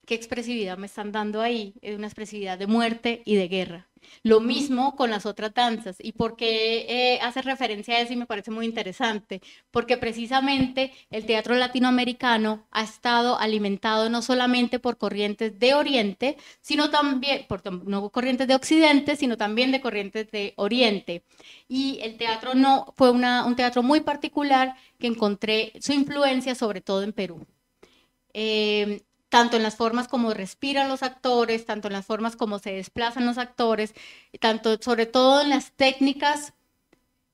¿Qué expresividad me están dando ahí? Es una expresividad de muerte y de guerra. Lo mismo con las otras danzas. ¿Y por qué hace referencia a eso? Y me parece muy interesante. Porque precisamente el teatro latinoamericano ha estado alimentado no solamente por corrientes de Oriente, sino también, no corrientes de Occidente, sino también de corrientes de Oriente. Y el teatro no fue un teatro muy particular que encontré su influencia sobre todo en Perú. Tanto en las formas como respiran los actores, tanto en las formas como se desplazan los actores, tanto, sobre todo en las técnicas,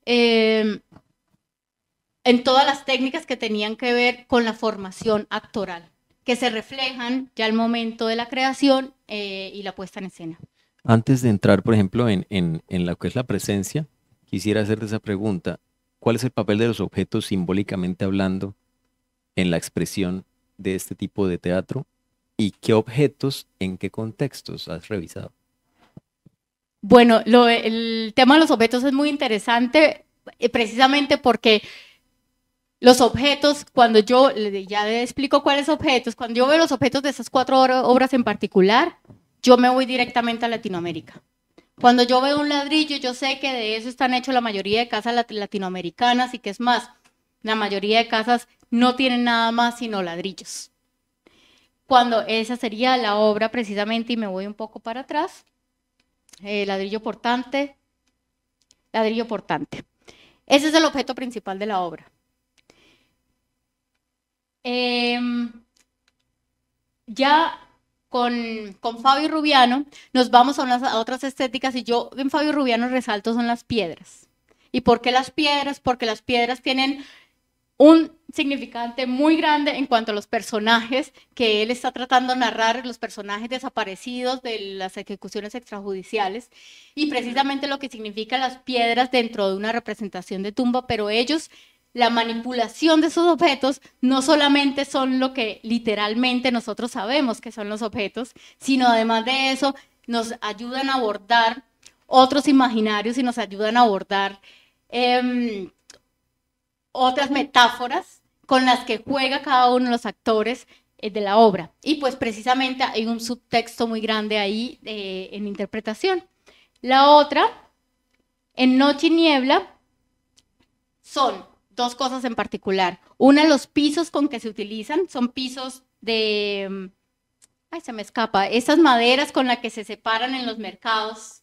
en todas las técnicas que tenían que ver con la formación actoral, que se reflejan ya al momento de la creación y la puesta en escena. Antes de entrar, por ejemplo, en lo que es la presencia, quisiera hacerte esa pregunta. ¿Cuál es el papel de los objetos simbólicamente hablando en la expresión de este tipo de teatro? ¿Y qué objetos, en qué contextos has revisado? Bueno, el tema de los objetos es muy interesante, precisamente porque los objetos, cuando yo, ya le explico cuáles objetos, cuando yo veo los objetos de esas 4 obras en particular, yo me voy directamente a Latinoamérica. Cuando yo veo un ladrillo, yo sé que de eso están hechos la mayoría de casas latinoamericanas y que es más, la mayoría de casas no tienen nada más sino ladrillos. Cuando esa sería la obra precisamente, y me voy un poco para atrás, ladrillo portante, ladrillo portante. Ese es el objeto principal de la obra. Ya con Fabio Rubiano nos vamos a otras estéticas, y yo en Fabio Rubiano resalto son las piedras. ¿Y por qué las piedras? Porque las piedras tienen un significante muy grande en cuanto a los personajes que él está tratando de narrar, los personajes desaparecidos de las ejecuciones extrajudiciales, y precisamente lo que significan las piedras dentro de una representación de tumba, pero ellos, la manipulación de esos objetos no solamente son lo que literalmente nosotros sabemos que son los objetos, sino además de eso nos ayudan a abordar otros imaginarios y nos ayudan a abordar otras metáforas con las que juega cada uno de los actores de la obra. Y pues precisamente hay un subtexto muy grande ahí en interpretación. La otra, en Noche y Niebla, son 2 cosas en particular. Una, los pisos con que se utilizan, son pisos de... Ay, se me escapa. Esas maderas con las que se separan en los mercados,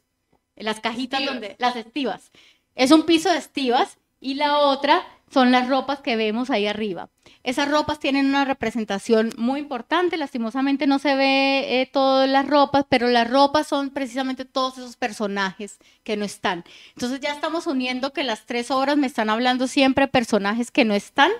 en las cajitas donde... Las estivas. Es un piso de estivas. Y la otra son las ropas que vemos ahí arriba. Esas ropas tienen una representación muy importante, lastimosamente no se ve todas las ropas, pero las ropas son precisamente todos esos personajes que no están. Entonces ya estamos uniendo que las 3 obras me están hablando siempre de personajes que no están,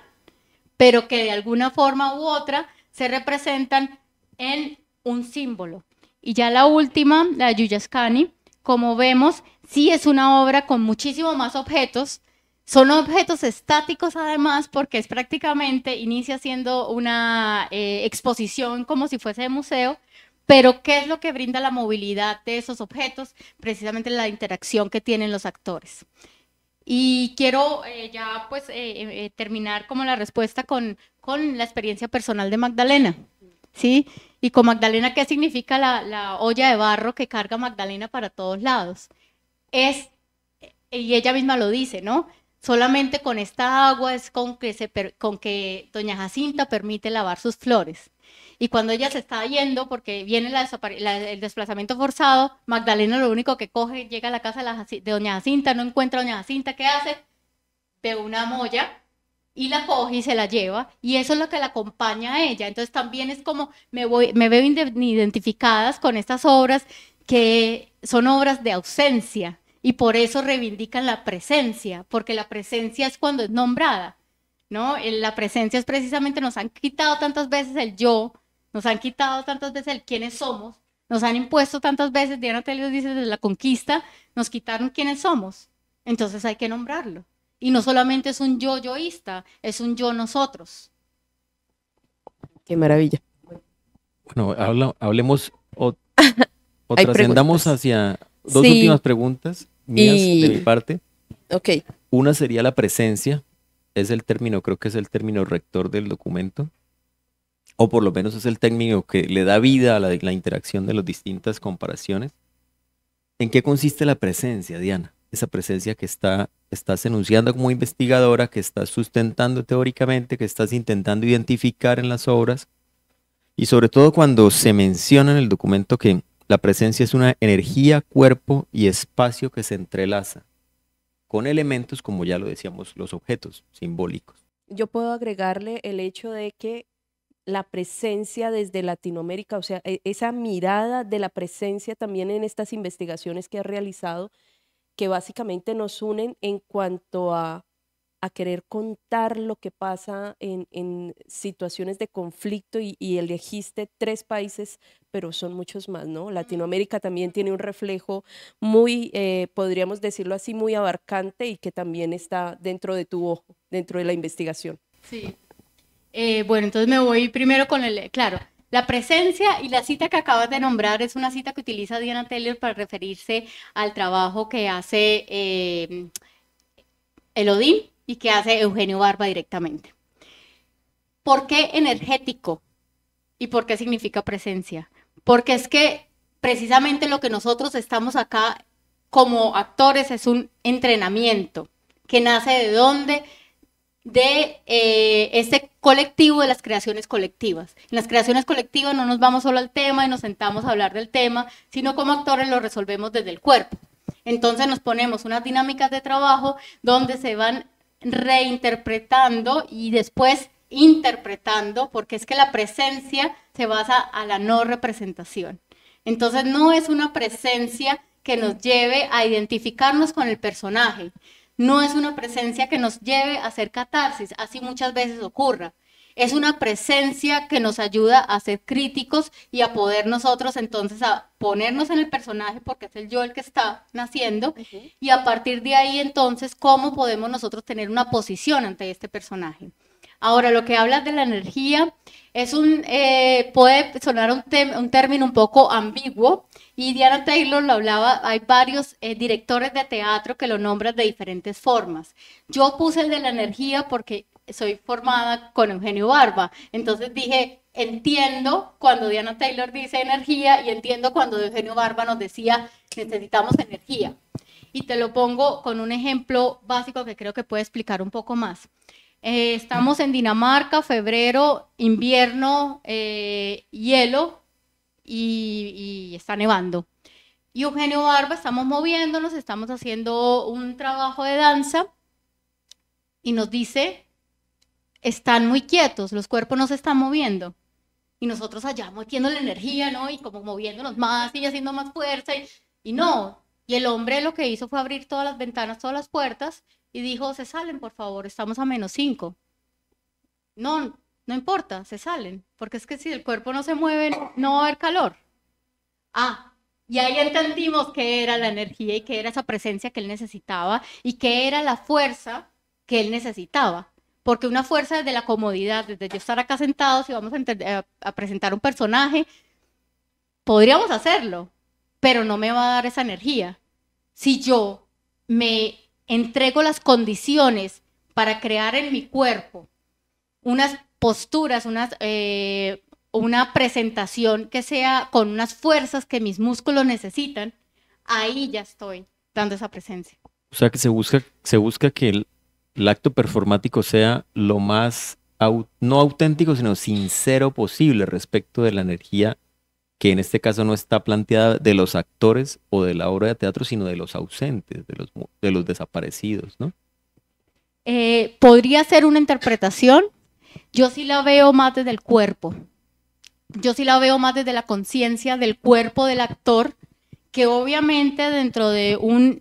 pero que de alguna forma u otra se representan en un símbolo. Y ya la última, la de Yuyascani, como vemos, sí es una obra con muchísimo más objetos. Son objetos estáticos además, porque es prácticamente, inicia siendo una exposición como si fuese de museo, pero ¿qué es lo que brinda la movilidad de esos objetos? Precisamente la interacción que tienen los actores. Y quiero ya pues terminar como la respuesta con la experiencia personal de Magdalena, ¿sí? Y con Magdalena, ¿qué significa la olla de barro que carga Magdalena para todos lados? Y ella misma lo dice, ¿no? Solamente con esta agua es con que doña Jacinta permite lavar sus flores. Y cuando ella se está yendo, porque viene el desplazamiento forzado, Magdalena lo único que coge, llega a la casa de doña Jacinta, no encuentra a doña Jacinta, ¿qué hace? Ve una molla y la coge y se la lleva, y eso es lo que la acompaña a ella. Entonces también es como me veo identificadas con estas obras que son obras de ausencia, y por eso reivindican la presencia, porque la presencia es cuando es nombrada, ¿no? La presencia es precisamente, nos han quitado tantas veces el yo, nos han quitado tantas veces el quiénes somos, nos han impuesto tantas veces, Diana Telios dice, desde la conquista, nos quitaron quiénes somos, entonces hay que nombrarlo. Y no solamente es un yo yoísta, es un yo nosotros. Qué maravilla. Bueno, hablemos o trascendamos hacia 2 últimas preguntas mías de mi parte. Ok. Una sería la presencia, es el término, creo que es el término rector del documento, o por lo menos es el término que le da vida a la interacción de las distintas comparaciones. ¿En qué consiste la presencia, Diana? Esa presencia que estás enunciando como investigadora, que estás sustentando teóricamente, que estás intentando identificar en las obras, y sobre todo cuando se menciona en el documento que la presencia es una energía, cuerpo y espacio que se entrelaza con elementos, como ya lo decíamos, los objetos simbólicos. Yo puedo agregarle el hecho de que la presencia desde Latinoamérica, o sea, esa mirada de la presencia también en estas investigaciones que ha realizado, que básicamente nos unen en cuanto a querer contar lo que pasa en situaciones de conflicto, y elegiste 3 países, pero son muchos más, ¿no? Latinoamérica también tiene un reflejo muy, podríamos decirlo así, muy abarcante, y que también está dentro de tu ojo, dentro de la investigación. Sí. Bueno, entonces me voy primero con claro, La presencia y la cita que acabas de nombrar es una cita que utiliza Diana Taylor para referirse al trabajo que hace Elodie y que hace Eugenio Barba directamente. ¿Por qué energético? ¿Y por qué significa presencia? Porque es que precisamente lo que nosotros estamos acá como actores es un entrenamiento que nace ¿de dónde? De este colectivo de las creaciones colectivas. En las creaciones colectivas no nos vamos solo al tema y nos sentamos a hablar del tema, sino como actores lo resolvemos desde el cuerpo. Entonces nos ponemos unas dinámicas de trabajo donde se van reinterpretando y después interpretando, porque es que la presencia se basa a la no representación. Entonces no es una presencia que nos lleve a identificarnos con el personaje, no es una presencia que nos lleve a hacer catarsis, así muchas veces ocurra. Es una presencia que nos ayuda a ser críticos y a poder nosotros entonces a ponernos en el personaje, porque es el yo el que está naciendo, y a partir de ahí entonces cómo podemos nosotros tener una posición ante este personaje. Ahora, lo que hablas de la energía es puede sonar un término un poco ambiguo, y Diana Taylor lo hablaba, hay varios directores de teatro que lo nombran de diferentes formas. Yo puse el de la energía porque soy formada con Eugenio Barba, entonces dije, entiendo cuando Diana Taylor dice energía y entiendo cuando Eugenio Barba nos decía necesitamos energía. Y te lo pongo con un ejemplo básico que creo que puede explicar un poco más. Estamos en Dinamarca, febrero, invierno, hielo y está nevando. Y Eugenio Barba, estamos moviéndonos, estamos haciendo un trabajo de danza y nos dice, están muy quietos, los cuerpos no se están moviendo. Y nosotros allá metiendo la energía, ¿no? Y como moviéndonos más y haciendo más fuerza y no. Y el hombre lo que hizo fue abrir todas las ventanas, todas las puertas y dijo, se salen, por favor, estamos a -5. No, no importa, se salen, porque es que si el cuerpo no se mueve, no va a haber calor. Ah, y ahí entendimos qué era la energía y qué era esa presencia que él necesitaba y qué era la fuerza que él necesitaba. Porque una fuerza desde la comodidad, desde yo estar acá sentados y vamos a presentar un personaje, podríamos hacerlo, pero no me va a dar esa energía. Si yo me entrego las condiciones para crear en mi cuerpo unas posturas, una presentación que sea con unas fuerzas que mis músculos necesitan, ahí ya estoy dando esa presencia. O sea que se busca que el acto performático sea lo más, no auténtico, sino sincero posible respecto de la energía que en este caso no está planteada de los actores o de la obra de teatro, sino de los ausentes, de los desaparecidos, ¿no? Podría ser una interpretación, yo sí la veo más desde el cuerpo, yo sí la veo más desde la conciencia del cuerpo del actor, que obviamente dentro de un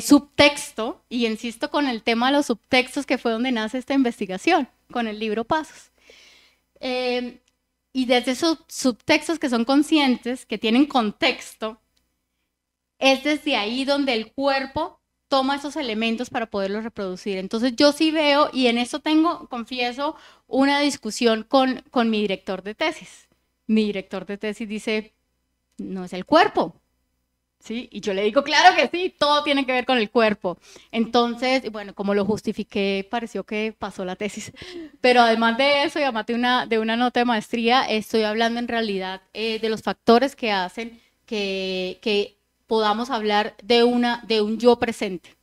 subtexto, y insisto con el tema de los subtextos, que fue donde nace esta investigación, con el libro Pasos. Y desde esos subtextos que son conscientes, que tienen contexto, es desde ahí donde el cuerpo toma esos elementos para poderlos reproducir. Entonces yo sí veo, y en esto tengo, confieso, una discusión con mi director de tesis. Mi director de tesis dice, no es el cuerpo, ¿sí? Y yo le digo, claro que sí, todo tiene que ver con el cuerpo. Entonces, bueno, como lo justifiqué, pareció que pasó la tesis. Pero además de eso, y además de una nota de maestría, estoy hablando en realidad de los factores que hacen que podamos hablar de un yo presente,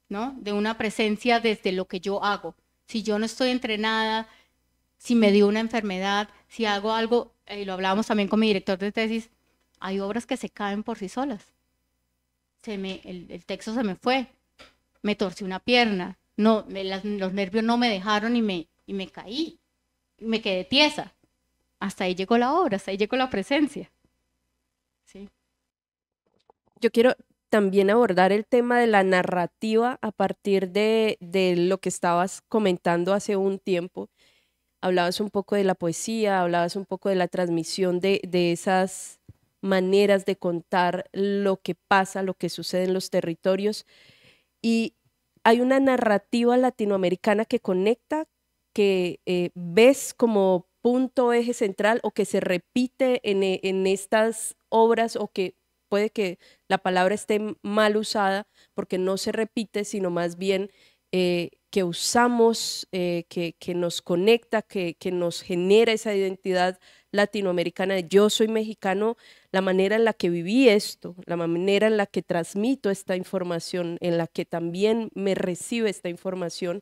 ¿no? De una presencia desde lo que yo hago. Si yo no estoy entrenada, si me dio una enfermedad, si hago algo, y lo hablábamos también con mi director de tesis, hay obras que se caen por sí solas. El texto se me fue, me torcí una pierna, no, los nervios no me dejaron y me caí, me quedé tiesa. Hasta ahí llegó la obra, hasta ahí llegó la presencia. Sí. Yo quiero también abordar el tema de la narrativa a partir de lo que estabas comentando hace un tiempo. Hablabas un poco de la poesía, hablabas un poco de la transmisión de esas maneras de contar lo que pasa, lo que sucede en los territorios. Y hay una narrativa latinoamericana que conecta, que ves como punto eje central o que se repite en estas obras, o que puede que la palabra esté mal usada porque no se repite, sino más bien que usamos, que nos conecta, que nos genera esa identidad latinoamericana de yo soy mexicano, la manera en la que viví esto, la manera en la que transmito esta información, en la que también me recibe esta información,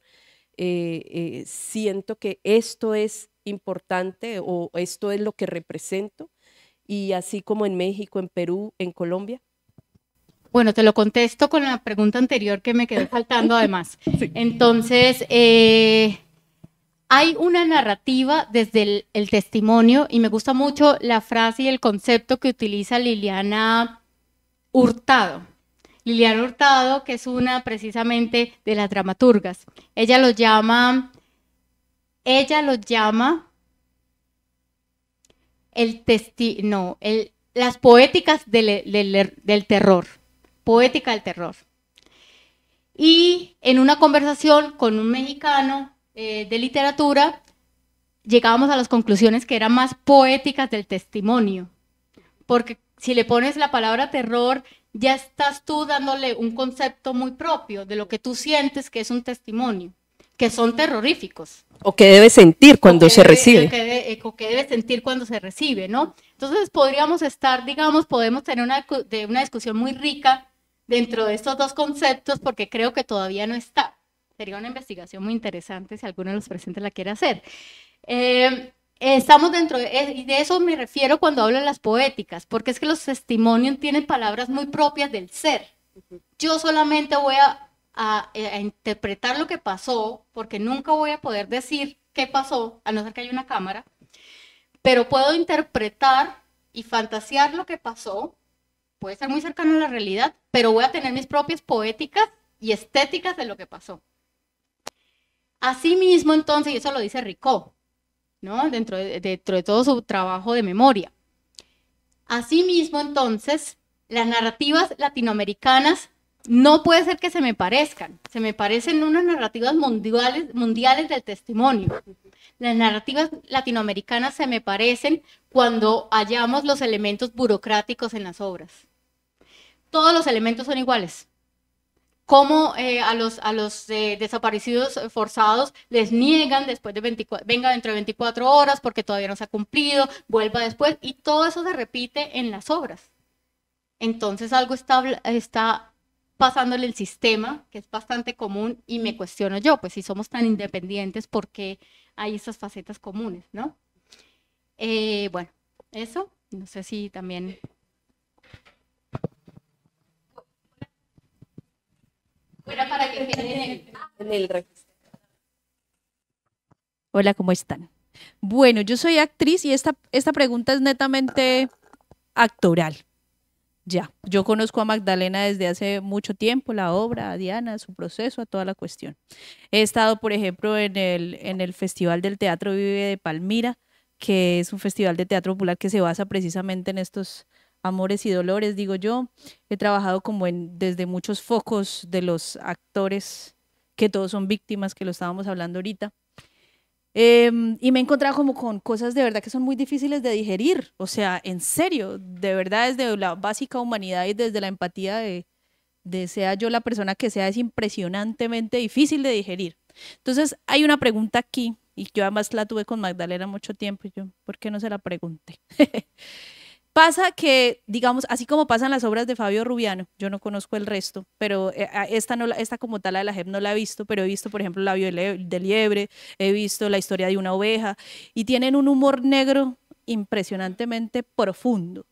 siento que esto es importante o esto es lo que represento, y así como en México, en Perú, en Colombia. Bueno, te lo contesto con la pregunta anterior que me quedó faltando además. Sí. Entonces, hay una narrativa desde el testimonio, y me gusta mucho la frase y el concepto que utiliza Liliana Hurtado. Liliana Hurtado, que es una precisamente de las dramaturgas. Ella lo llama las poéticas del terror. Poética del terror. Y en una conversación con un mexicano de literatura, llegábamos a las conclusiones que eran más poéticas del testimonio, porque si le pones la palabra terror, ya estás tú dándole un concepto muy propio de lo que tú sientes que es un testimonio, que son terroríficos. O que debe sentir cuando se recibe. O que debe sentir cuando se recibe, ¿no? Entonces podríamos estar, digamos, podemos tener una discusión muy rica dentro de estos dos conceptos, porque creo que todavía no está. Sería una investigación muy interesante si alguno de los presentes la quiere hacer. Estamos dentro y de eso me refiero cuando hablo de las poéticas, porque es que los testimonios tienen palabras muy propias del ser. Yo solamente voy a interpretar lo que pasó, porque nunca voy a poder decir qué pasó, a no ser que haya una cámara, pero puedo interpretar y fantasear lo que pasó. Puede ser muy cercano a la realidad, pero voy a tener mis propias poéticas y estéticas de lo que pasó. Asimismo, entonces, y eso lo dice Ricot, ¿no? Dentro de todo su trabajo de memoria. Asimismo, entonces, las narrativas latinoamericanas no puede ser que se me parezcan. Se me parecen unas narrativas mundiales del testimonio. Las narrativas latinoamericanas se me parecen cuando hallamos los elementos burocráticos en las obras. Todos los elementos son iguales. Cómo a los desaparecidos forzados les niegan después de venga dentro de 24 horas porque todavía no se ha cumplido, vuelva después, y todo eso se repite en las obras. Entonces algo está pasándole el sistema, que es bastante común, y me cuestiono yo, pues si somos tan independientes, ¿por qué hay estas facetas comunes, no? Bueno, eso, no sé si también... Para que en el registro. Hola, ¿cómo están? Bueno, yo soy actriz y esta pregunta es netamente actoral. Ya, yo conozco a Magdalena desde hace mucho tiempo, la obra, a Diana, su proceso, a toda la cuestión. He estado, por ejemplo, en el Festival del Teatro Vive de Palmira, que es un festival de teatro popular que se basa precisamente en estos amores y dolores, digo yo. He trabajado como desde muchos focos de los actores, que todos son víctimas, que lo estábamos hablando ahorita. Y me he encontrado como con cosas de verdad que son muy difíciles de digerir, o sea, en serio, de verdad desde la básica humanidad y desde la empatía de sea yo la persona que sea, es impresionantemente difícil de digerir. Entonces hay una pregunta aquí, y yo además la tuve con Magdalena mucho tiempo, y yo, ¿por qué no se la pregunté? Pasa que, digamos, así como pasan las obras de Fabio Rubiano, yo no conozco el resto, pero esta como tal, la de la JEP, no la he visto, pero he visto, por ejemplo, Labio de Liebre, he visto La historia de una oveja, y tienen un humor negro impresionantemente profundo.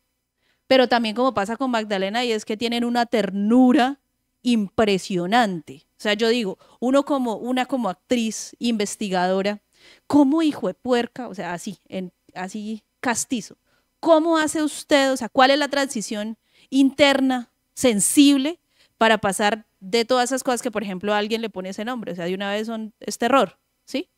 Pero también como pasa con Magdalena, y es que tienen una ternura impresionante. O sea, yo digo, una como actriz, investigadora, como hijo de puerca, o sea, así castizo. ¿Cómo hace usted, o sea, cuál es la transición interna, sensible, para pasar de todas esas cosas que, por ejemplo, a alguien le pone ese nombre? O sea, de una vez es terror, ¿sí?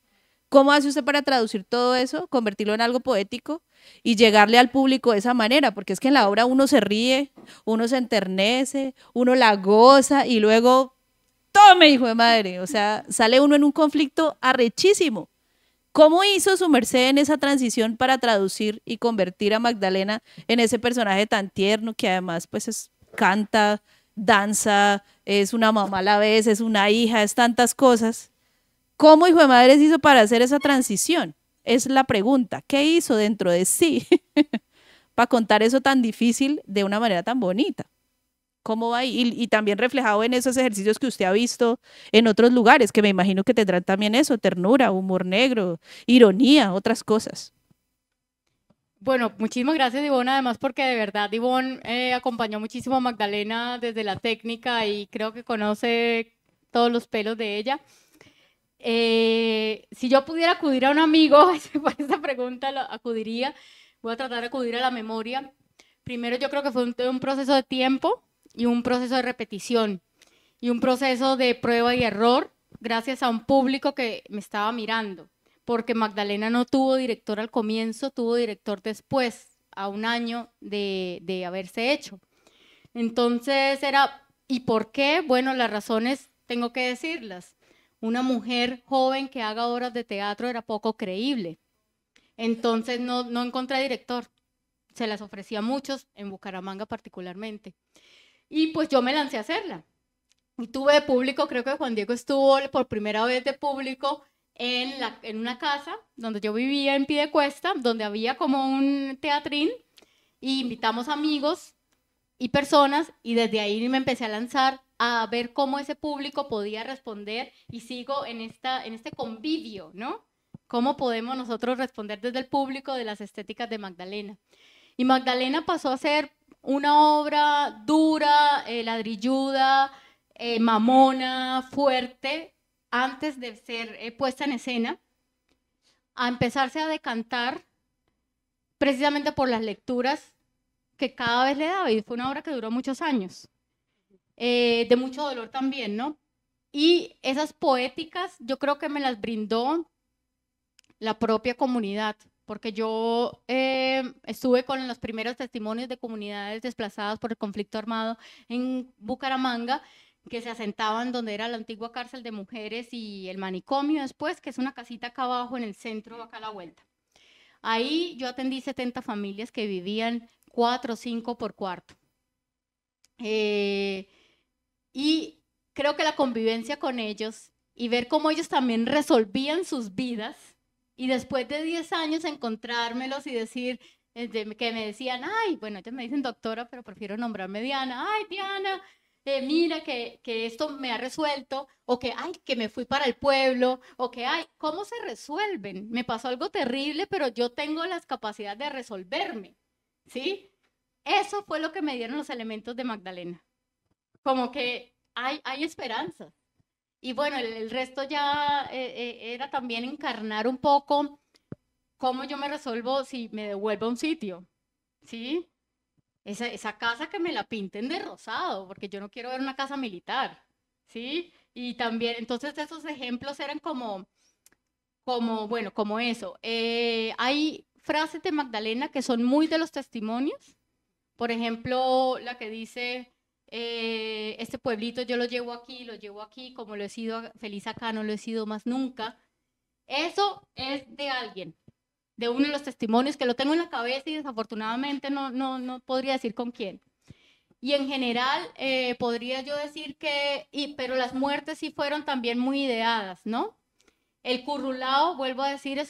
¿Cómo hace usted para traducir todo eso, convertirlo en algo poético y llegarle al público de esa manera? Porque es que en la obra uno se ríe, uno se enternece, uno la goza y luego, ¡tome, hijo de madre! O sea, sale uno en un conflicto arrechísimo. ¿Cómo hizo su merced en esa transición para traducir y convertir a Magdalena en ese personaje tan tierno que además pues canta, danza, es una mamá a la vez, es una hija, es tantas cosas? ¿Cómo hijo de madre hizo para hacer esa transición? Es la pregunta. ¿Qué hizo dentro de sí para contar eso tan difícil de una manera tan bonita? ¿Cómo va ahí? Y también reflejado en esos ejercicios que usted ha visto en otros lugares, que me imagino que tendrán también eso, ternura, humor negro, ironía, otras cosas. Bueno, muchísimas gracias, Ivonne, además porque de verdad Ivonne acompañó muchísimo a Magdalena desde la técnica y creo que conoce todos los pelos de ella. Si yo pudiera acudir a un amigo, por esta pregunta acudiría, voy a tratar de acudir a la memoria. Primero yo creo que fue un proceso de tiempo y un proceso de repetición y un proceso de prueba y error gracias a un público que me estaba mirando, porque Magdalena no tuvo director al comienzo, tuvo director después, a un año de haberse hecho. Entonces era, ¿y por qué? Bueno, las razones tengo que decirlas. Una mujer joven que haga obras de teatro era poco creíble. Entonces no encontré director. Se las ofrecía a muchos, en Bucaramanga particularmente. Y pues yo me lancé a hacerla. Y tuve de público, creo que Juan Diego estuvo por primera vez de público en una casa donde yo vivía en Piedecuesta, donde había como un teatrín, y invitamos amigos y personas, y desde ahí me empecé a lanzar a ver cómo ese público podía responder, y sigo en este convivio, ¿no? ¿Cómo podemos nosotros responder desde el público de las estéticas de Magdalena? Y Magdalena pasó a ser una obra dura, ladrilluda, mamona, fuerte, antes de ser puesta en escena, a empezarse a decantar precisamente por las lecturas que cada vez le daba, y fue una obra que duró muchos años, de mucho dolor también, ¿no? Y esas poéticas yo creo que me las brindó la propia comunidad, porque yo estuve con los primeros testimonios de comunidades desplazadas por el conflicto armado en Bucaramanga, que se asentaban donde era la antigua cárcel de mujeres y el manicomio después, que es una casita acá abajo en el centro, acá a la vuelta. Ahí yo atendí 70 familias que vivían 4 o 5 por cuarto. Y creo que la convivencia con ellos y ver cómo ellos también resolvían sus vidas, y después de 10 años encontrármelos y decir, que me decían, ay, bueno, ellos me dicen doctora, pero prefiero nombrarme Diana, ay, Diana, mira que esto me ha resuelto, o que, ay, que me fui para el pueblo, o que, ay, ¿cómo se resuelven? Me pasó algo terrible, pero yo tengo las capacidades de resolverme, ¿sí? Eso fue lo que me dieron los elementos de Magdalena, como que hay esperanza. Y bueno, el resto ya era también encarnar un poco cómo yo me resuelvo si me devuelvo a un sitio, ¿sí? Esa casa que me la pinten de rosado, porque yo no quiero ver una casa militar, ¿sí? Y también, entonces esos ejemplos eran como bueno, como eso. Hay frases de Magdalena que son muy de los testimonios. Por ejemplo, la que dice, este pueblito yo lo llevo aquí, como lo he sido feliz acá, no lo he sido más nunca. Eso es de alguien, de uno de los testimonios, que lo tengo en la cabeza y desafortunadamente no podría decir con quién. Y en general podría yo decir que, pero las muertes sí fueron también muy ideadas, ¿no? El currulao, vuelvo a decir, el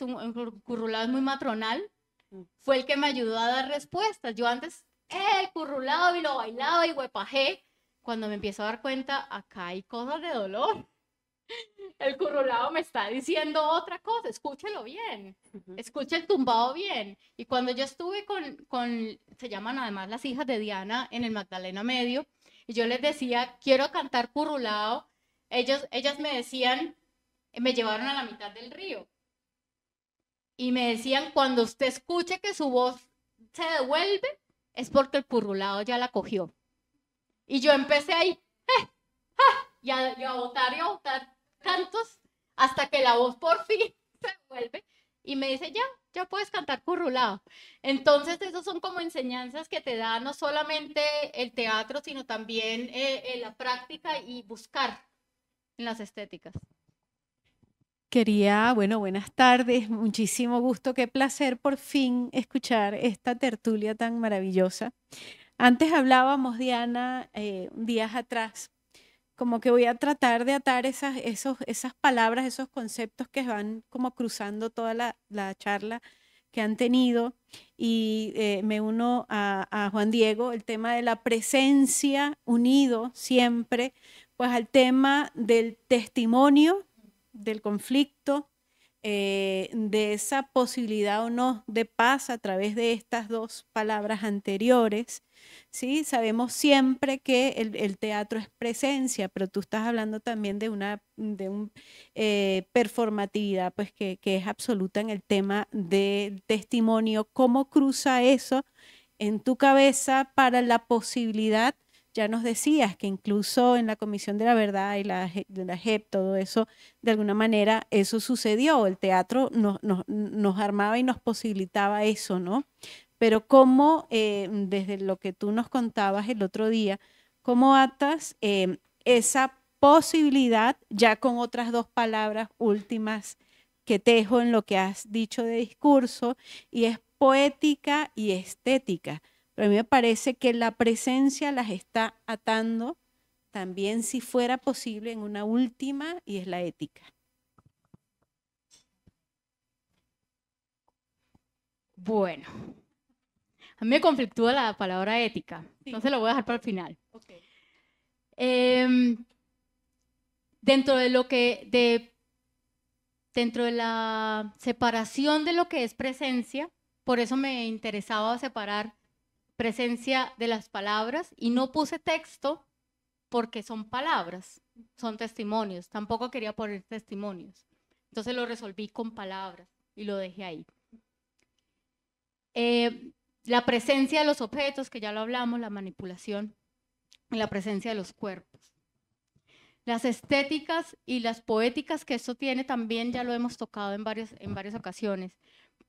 currulao es muy matronal, fue el que me ayudó a dar respuestas. Yo antes currulado y lo bailaba y huepajé. Cuando me empiezo a dar cuenta, acá hay cosas de dolor. El currulado me está diciendo otra cosa, escúchelo bien, escucha el tumbado bien. Y cuando yo estuve se llaman además las hijas de Diana en el Magdalena Medio, y yo les decía, quiero cantar currulado, ellas me decían, me llevaron a la mitad del río. Y me decían, cuando usted escuche que su voz se devuelve, es porque el currulado ya la cogió. Y yo empecé ahí, y a botar cantos, hasta que la voz por fin se devuelve, y me dice, ya puedes cantar currulado. Entonces, esos son como enseñanzas que te da no solamente el teatro, sino también la práctica y buscar en las estéticas. Buenas tardes, muchísimo gusto, qué placer por fin escuchar esta tertulia tan maravillosa. Antes hablábamos, Diana, días atrás, como que voy a tratar de atar esas palabras, esos conceptos que van como cruzando toda la charla que han tenido y me uno a Juan Diego, el tema de la presencia unido siempre, pues al tema del testimonio, del conflicto, de esa posibilidad o no de paz a través de estas dos palabras anteriores. ¿Sí? Sabemos siempre que el teatro es presencia, pero tú estás hablando también de una performatividad pues que es absoluta en el tema del testimonio. ¿Cómo cruza eso en tu cabeza para la posibilidad? Ya nos decías que incluso en la Comisión de la Verdad y de la JEP, todo eso, de alguna manera, eso sucedió. El teatro nos armaba y nos posibilitaba eso, ¿no? Pero cómo, desde lo que tú nos contabas el otro día, cómo atas esa posibilidad, ya con otras dos palabras últimas que tejo en lo que has dicho de discurso, y es poética y estética. Pero a mí me parece que la presencia las está atando también, si fuera posible, en una última, y es la ética. Bueno, a mí me conflictúa la palabra ética, entonces lo voy a dejar para el final. Okay. Dentro de la separación de lo que es presencia, por eso me interesaba separar presencia de las palabras y no puse texto porque son palabras, son testimonios. Tampoco quería poner testimonios. Entonces lo resolví con palabras y lo dejé ahí. La presencia de los objetos, que ya lo hablamos, la manipulación, y la presencia de los cuerpos. Las estéticas y las poéticas que esto tiene también ya lo hemos tocado en varias ocasiones.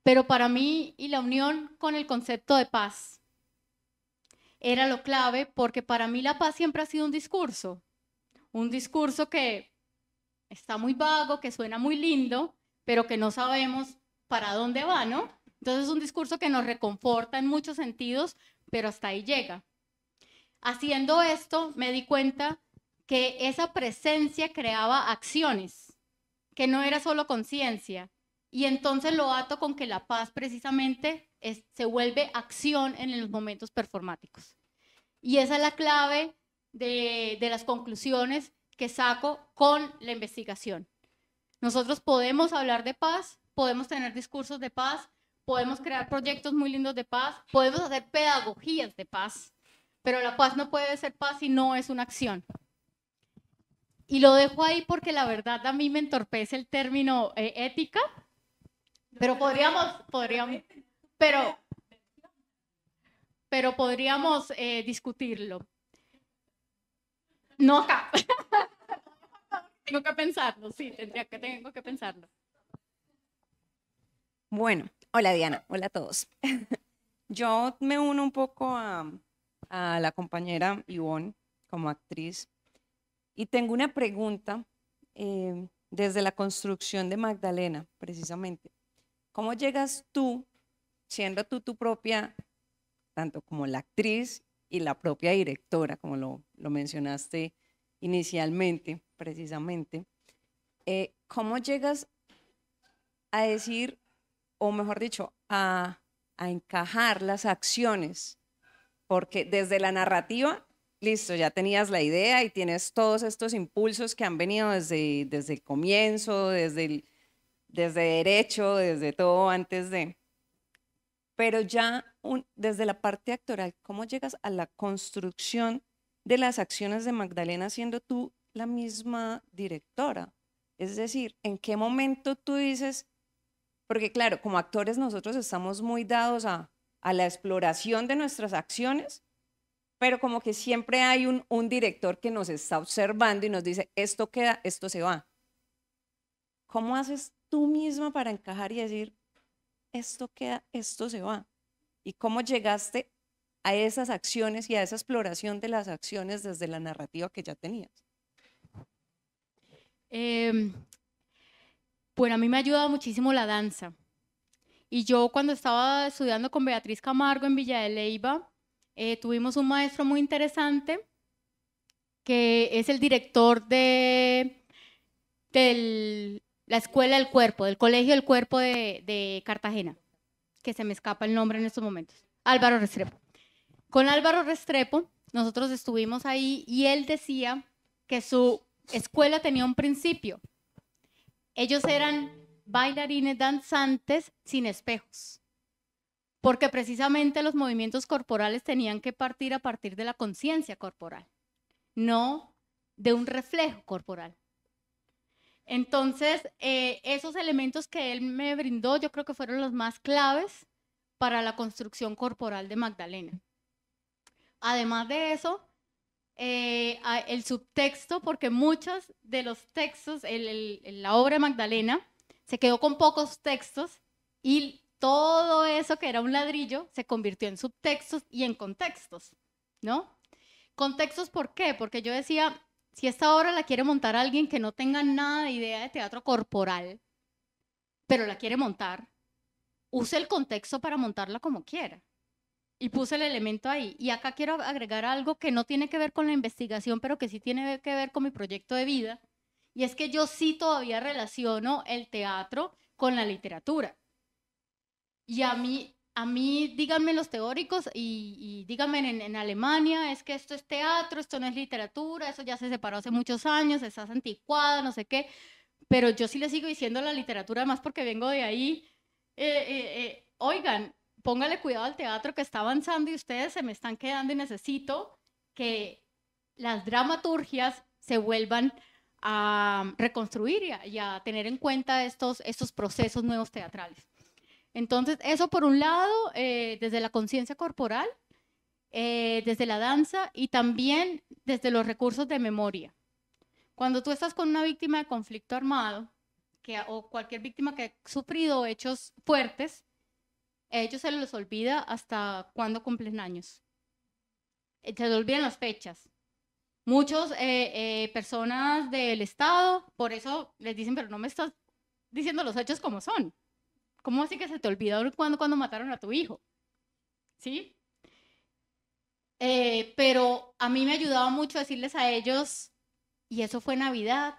Pero para mí, y la unión con el concepto de paz, era lo clave, porque para mí la paz siempre ha sido un discurso que está muy vago, que suena muy lindo, pero que no sabemos para dónde va, ¿no? Entonces es un discurso que nos reconforta en muchos sentidos, pero hasta ahí llega. Haciendo esto me di cuenta que esa presencia creaba acciones, que no era solo conciencia, y entonces lo ato con que la paz precisamente se vuelve acción en los momentos performáticos. Y esa es la clave de las conclusiones que saco con la investigación. Nosotros podemos hablar de paz, podemos tener discursos de paz, podemos crear proyectos muy lindos de paz, podemos hacer pedagogías de paz, pero la paz no puede ser paz si no es una acción. Y lo dejo ahí porque la verdad a mí me entorpece el término ética, pero podríamos discutirlo. No acá. Tengo que pensarlo, sí, tengo que pensarlo. Bueno, hola Diana, hola a todos. Yo me uno un poco a la compañera Ivonne como actriz y tengo una pregunta desde la construcción de Magdalena, precisamente. ¿Cómo llegas tú, siendo tú tu propia, tanto como la actriz y la propia directora, como lo mencionaste inicialmente, precisamente, cómo llegas a decir, o mejor dicho, a encajar las acciones? Porque desde la narrativa, listo, ya tenías la idea y tienes todos estos impulsos que han venido desde el comienzo, desde derecho, desde todo antes de... Pero ya desde la parte actoral, ¿cómo llegas a la construcción de las acciones de Magdalena siendo tú la misma directora? Es decir, ¿en qué momento tú dices? Porque claro, como actores nosotros estamos muy dados a la exploración de nuestras acciones, pero como que siempre hay un director que nos está observando y nos dice, esto queda, esto se va. ¿Cómo haces tú misma para encajar y decir, esto queda, esto se va? ¿Y cómo llegaste a esas acciones y a esa exploración de las acciones desde la narrativa que ya tenías? Bueno, a mí me ha ayudado muchísimo la danza. Y yo cuando estaba estudiando con Beatriz Camargo en Villa de Leyva, tuvimos un maestro muy interesante que es el director de la Escuela del Cuerpo, del Colegio del Cuerpo de Cartagena, que se me escapa el nombre en estos momentos, Álvaro Restrepo. Con Álvaro Restrepo nosotros estuvimos ahí y él decía que su escuela tenía un principio. Ellos eran bailarines danzantes sin espejos, porque precisamente los movimientos corporales tenían que partir a partir de la conciencia corporal, no de un reflejo corporal. Entonces, esos elementos que él me brindó, yo creo que fueron los más claves para la construcción corporal de Magdalena. Además de eso, el subtexto, porque muchos de los textos, la obra de Magdalena, se quedó con pocos textos y todo eso que era un ladrillo se convirtió en subtextos y en contextos, ¿no? Contextos, ¿por qué? Porque yo decía, si esta obra la quiere montar alguien que no tenga nada de idea de teatro corporal, pero la quiere montar, use el contexto para montarla como quiera. Y puse el elemento ahí. Y acá quiero agregar algo que no tiene que ver con la investigación, pero que sí tiene que ver con mi proyecto de vida. Y es que yo sí todavía relaciono el teatro con la literatura. Y a mí díganme los teóricos y díganme en Alemania, es que esto es teatro, esto no es literatura, eso ya se separó hace muchos años, estás anticuada, no sé qué. Pero yo sí le sigo diciendo la literatura, además porque vengo de ahí. Oigan, póngale cuidado al teatro que está avanzando y ustedes se me están quedando y necesito que las dramaturgias se vuelvan a reconstruir y a tener en cuenta estos procesos nuevos teatrales. Entonces, eso por un lado, desde la conciencia corporal, desde la danza y también desde los recursos de memoria. Cuando tú estás con una víctima de conflicto armado o cualquier víctima que ha sufrido hechos fuertes, a ellos se les olvida hasta cuándo cumplen años. Se les olvidan las fechas. Muchas personas del Estado, por eso les dicen, pero no me estás diciendo los hechos como son. ¿Cómo así que se te olvidó cuando mataron a tu hijo? ¿Sí? Pero a mí me ayudaba mucho decirles a ellos, y eso fue Navidad,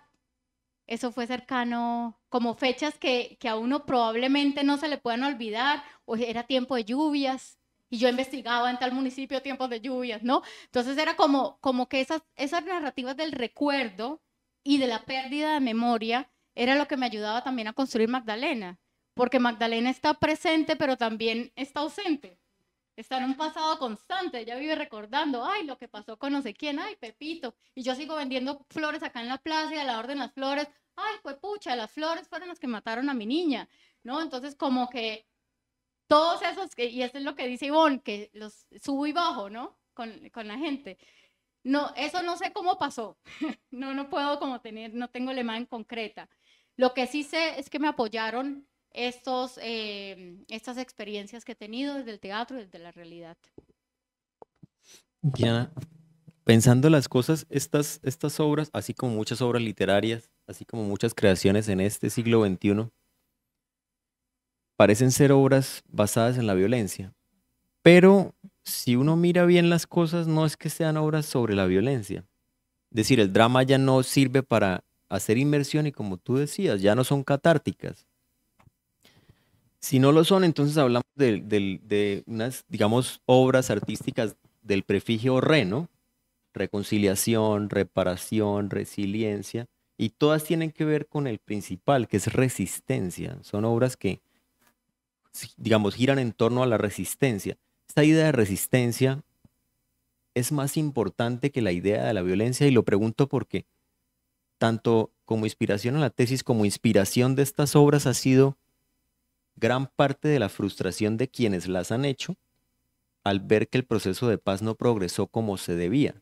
eso fue cercano, como fechas que a uno probablemente no se le puedan olvidar, o era tiempo de lluvias, y yo investigaba en tal municipio tiempos de lluvias, ¿no? Entonces era como que esas narrativas del recuerdo y de la pérdida de memoria era lo que me ayudaba también a construir Magdalena, porque Magdalena está presente, pero también está ausente. Está en un pasado constante, ella vive recordando, ay, lo que pasó con no sé quién, ay, Pepito, y yo sigo vendiendo flores acá en la plaza y a la orden las flores, ay, pues pucha, las flores fueron las que mataron a mi niña, ¿no? Entonces como que todos esos, y eso es lo que dice Ivonne, que los subo y bajo, ¿no? Con la gente. No, eso no sé cómo pasó, no puedo no tengo la imagen concreta. Lo que sí sé es que me apoyaron estas experiencias que he tenido desde el teatro y desde la realidad. Diana, pensando las cosas, estas obras, así como muchas obras literarias, así como muchas creaciones en este siglo XXI, parecen ser obras basadas en la violencia. Pero si uno mira bien las cosas, no es que sean obras sobre la violencia. Es decir, el drama ya no sirve para hacer inmersión y como tú decías, ya no son catárticas. Si no lo son, entonces hablamos de unas, digamos, obras artísticas del prefijio re, ¿no? Reconciliación, reparación, resiliencia, y todas tienen que ver con el principal, que es resistencia. Son obras que, digamos, giran en torno a la resistencia. Esta idea de resistencia es más importante que la idea de la violencia, y lo pregunto porque tanto como inspiración a la tesis como inspiración de estas obras ha sido gran parte de la frustración de quienes las han hecho al ver que el proceso de paz no progresó como se debía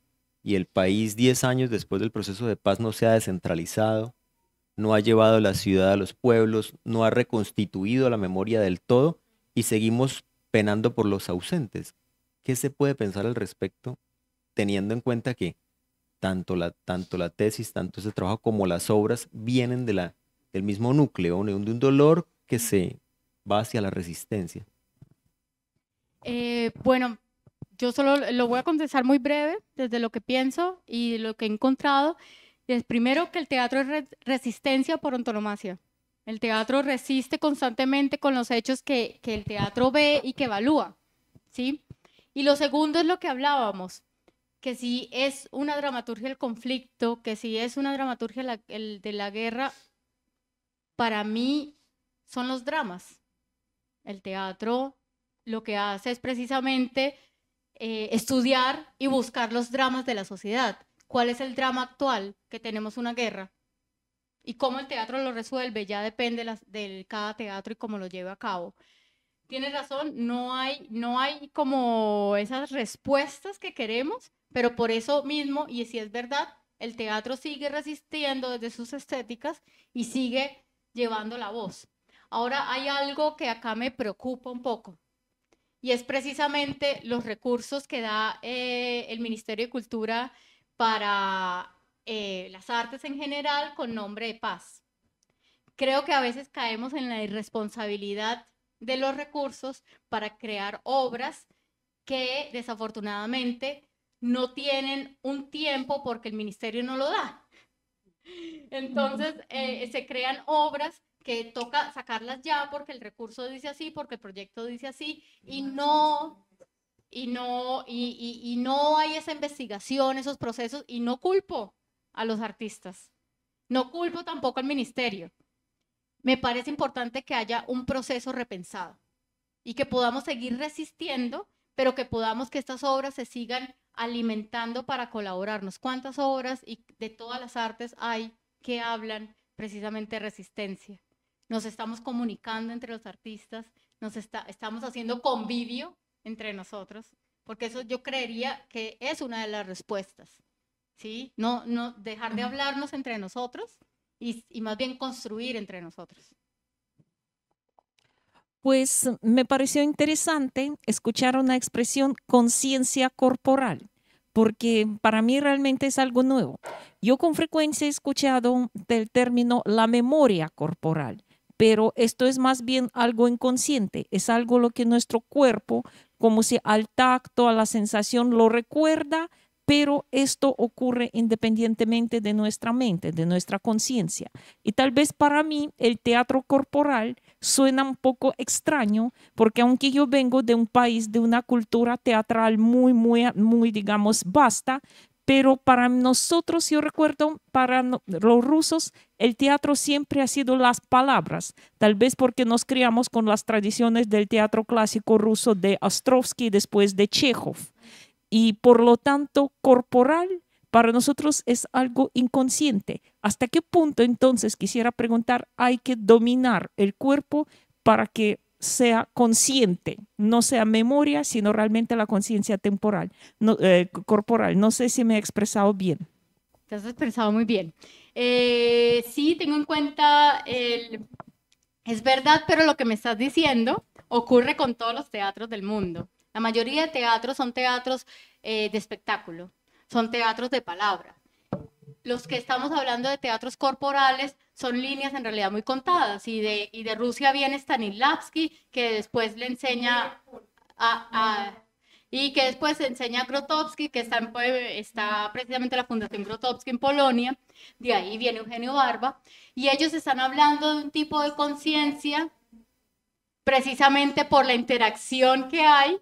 y el país 10 años después del proceso de paz no se ha descentralizado, no ha llevado la ciudad a los pueblos, no ha reconstituido la memoria del todo y seguimos penando por los ausentes. ¿Qué se puede pensar al respecto teniendo en cuenta que tanto la tesis, tanto ese trabajo como las obras vienen de del mismo núcleo, de un dolor que se va hacia la resistencia. Bueno, yo solo lo voy a contestar muy breve desde lo que pienso y lo que he encontrado. Es primero que el teatro es resistencia por antonomasia. El teatro resiste constantemente con los hechos que el teatro ve y que evalúa, ¿sí? Y lo segundo es lo que hablábamos, que si es una dramaturgia del conflicto, que si es una dramaturgia de la guerra, para mí son los dramas. El teatro lo que hace es precisamente estudiar y buscar los dramas de la sociedad. ¿Cuál es el drama actual? Que tenemos una guerra. Y cómo el teatro lo resuelve ya depende de cada teatro y cómo lo lleve a cabo. Tienes razón, no hay como esas respuestas que queremos, pero por eso mismo, y si es verdad, el teatro sigue resistiendo desde sus estéticas y sigue llevando la voz. Ahora hay algo que acá me preocupa un poco, y es precisamente los recursos que da el Ministerio de Cultura para las artes en general con nombre de paz. Creo que a veces caemos en la irresponsabilidad de los recursos para crear obras que desafortunadamente no tienen un tiempo porque el ministerio no lo da. Entonces se crean obras que toca sacarlas ya porque el recurso dice así, porque el proyecto dice así, y no hay esa investigación, esos procesos, y no culpo a los artistas, no culpo tampoco al ministerio. Me parece importante que haya un proceso repensado y que podamos seguir resistiendo, pero que podamos que estas obras se sigan alimentando para colaborarnos. ¿Cuántas obras y de todas las artes hay que hablan precisamente de resistencia? Nos estamos comunicando entre los artistas, estamos haciendo convivio entre nosotros, porque eso yo creería que es una de las respuestas, ¿sí? No dejar de hablarnos entre nosotros y más bien construir entre nosotros. Pues me pareció interesante escuchar una expresión conciencia corporal, porque para mí realmente es algo nuevo. Yo con frecuencia he escuchado el término la memoria corporal, pero esto es más bien algo inconsciente, es algo lo que nuestro cuerpo, como si al tacto, a la sensación, lo recuerda, pero esto ocurre independientemente de nuestra mente, de nuestra conciencia. Y tal vez para mí el teatro corporal suena un poco extraño, porque aunque yo vengo de un país, de una cultura teatral muy, digamos, vasta, pero para nosotros, yo recuerdo, para los rusos, el teatro siempre ha sido las palabras, tal vez porque nos criamos con las tradiciones del teatro clásico ruso de Ostrovsky y después de Chekhov. Y por lo tanto, corporal para nosotros es algo inconsciente. ¿Hasta qué punto entonces, quisiera preguntar, hay que dominar el cuerpo para que sea consciente, no sea memoria, sino realmente la conciencia temporal, corporal? No sé si me he expresado bien. Te has expresado muy bien. Sí, tengo en cuenta, es verdad, pero lo que me estás diciendo ocurre con todos los teatros del mundo. La mayoría de teatros son teatros de espectáculo, son teatros de palabra. Los que estamos hablando de teatros corporales son líneas en realidad muy contadas, y de Rusia viene Stanislavski, que después le enseña y que después enseña a Grotowski, que está precisamente la Fundación Grotowski en Polonia. De ahí viene Eugenio Barba, y ellos están hablando de un tipo de conciencia precisamente por la interacción que hay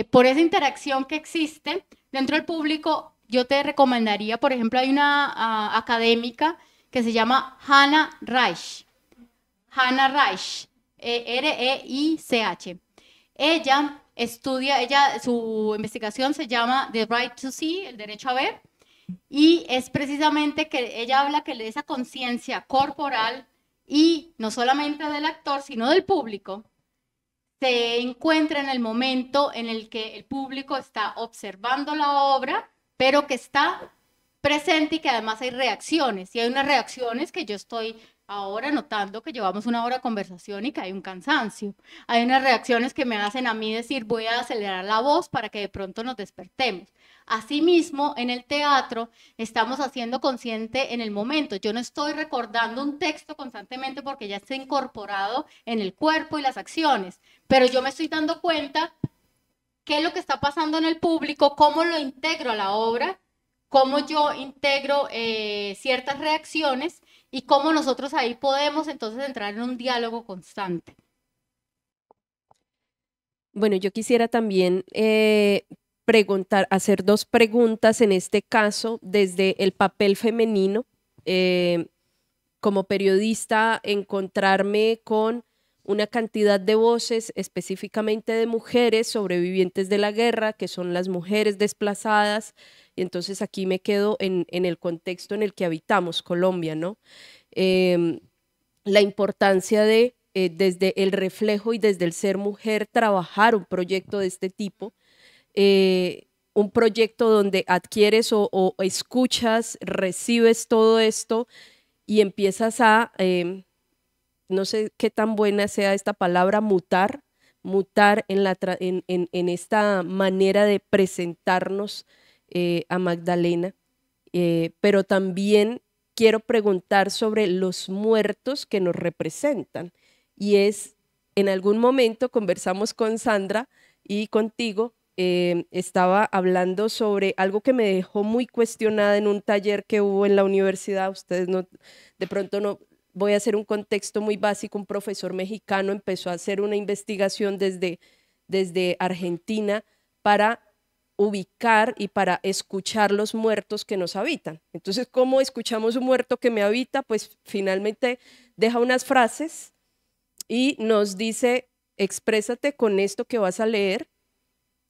por esa interacción que existe dentro del público. Yo te recomendaría, por ejemplo, hay una académica que se llama Hannah Reich, R-E-I-C-H. Ella su investigación se llama The Right to See, el derecho a ver, y es precisamente que ella habla que esa conciencia corporal, y no solamente del actor, sino del público, se encuentra en el momento en el que el público está observando la obra, pero que está presente y que además hay reacciones. Y hay unas reacciones que yo estoy ahora notando, que llevamos una hora de conversación y que hay un cansancio. Hay unas reacciones que me hacen a mí decir, voy a acelerar la voz para que de pronto nos despertemos. Asimismo, en el teatro estamos haciendo consciente en el momento. Yo no estoy recordando un texto constantemente porque ya está incorporado en el cuerpo y las acciones, pero yo me estoy dando cuenta qué es lo que está pasando en el público, cómo lo integro a la obra, cómo yo integro ciertas reacciones y cómo nosotros ahí podemos entonces entrar en un diálogo constante. Bueno, yo quisiera también hacer dos preguntas en este caso desde el papel femenino. Como periodista, encontrarme con una cantidad de voces, específicamente de mujeres sobrevivientes de la guerra, que son las mujeres desplazadas, y entonces aquí me quedo en el contexto en el que habitamos, Colombia, ¿no? La importancia de, desde el reflejo y desde el ser mujer, trabajar un proyecto de este tipo, un proyecto donde adquieres o escuchas, recibes todo esto y empiezas a, no sé qué tan buena sea esta palabra, mutar en esta manera de presentarnos a Magdalena, pero también quiero preguntar sobre los muertos que nos representan. Y en algún momento conversamos con Sandra y contigo, estaba hablando sobre algo que me dejó muy cuestionada en un taller que hubo en la universidad. Ustedes no, de pronto no, voy a hacer un contexto muy básico. Un profesor mexicano empezó a hacer una investigación desde Argentina para ubicar y para escuchar los muertos que nos habitan. Entonces, ¿cómo escuchamos un muerto que me habita? Pues finalmente deja unas frases y nos dice: exprésate con esto que vas a leer,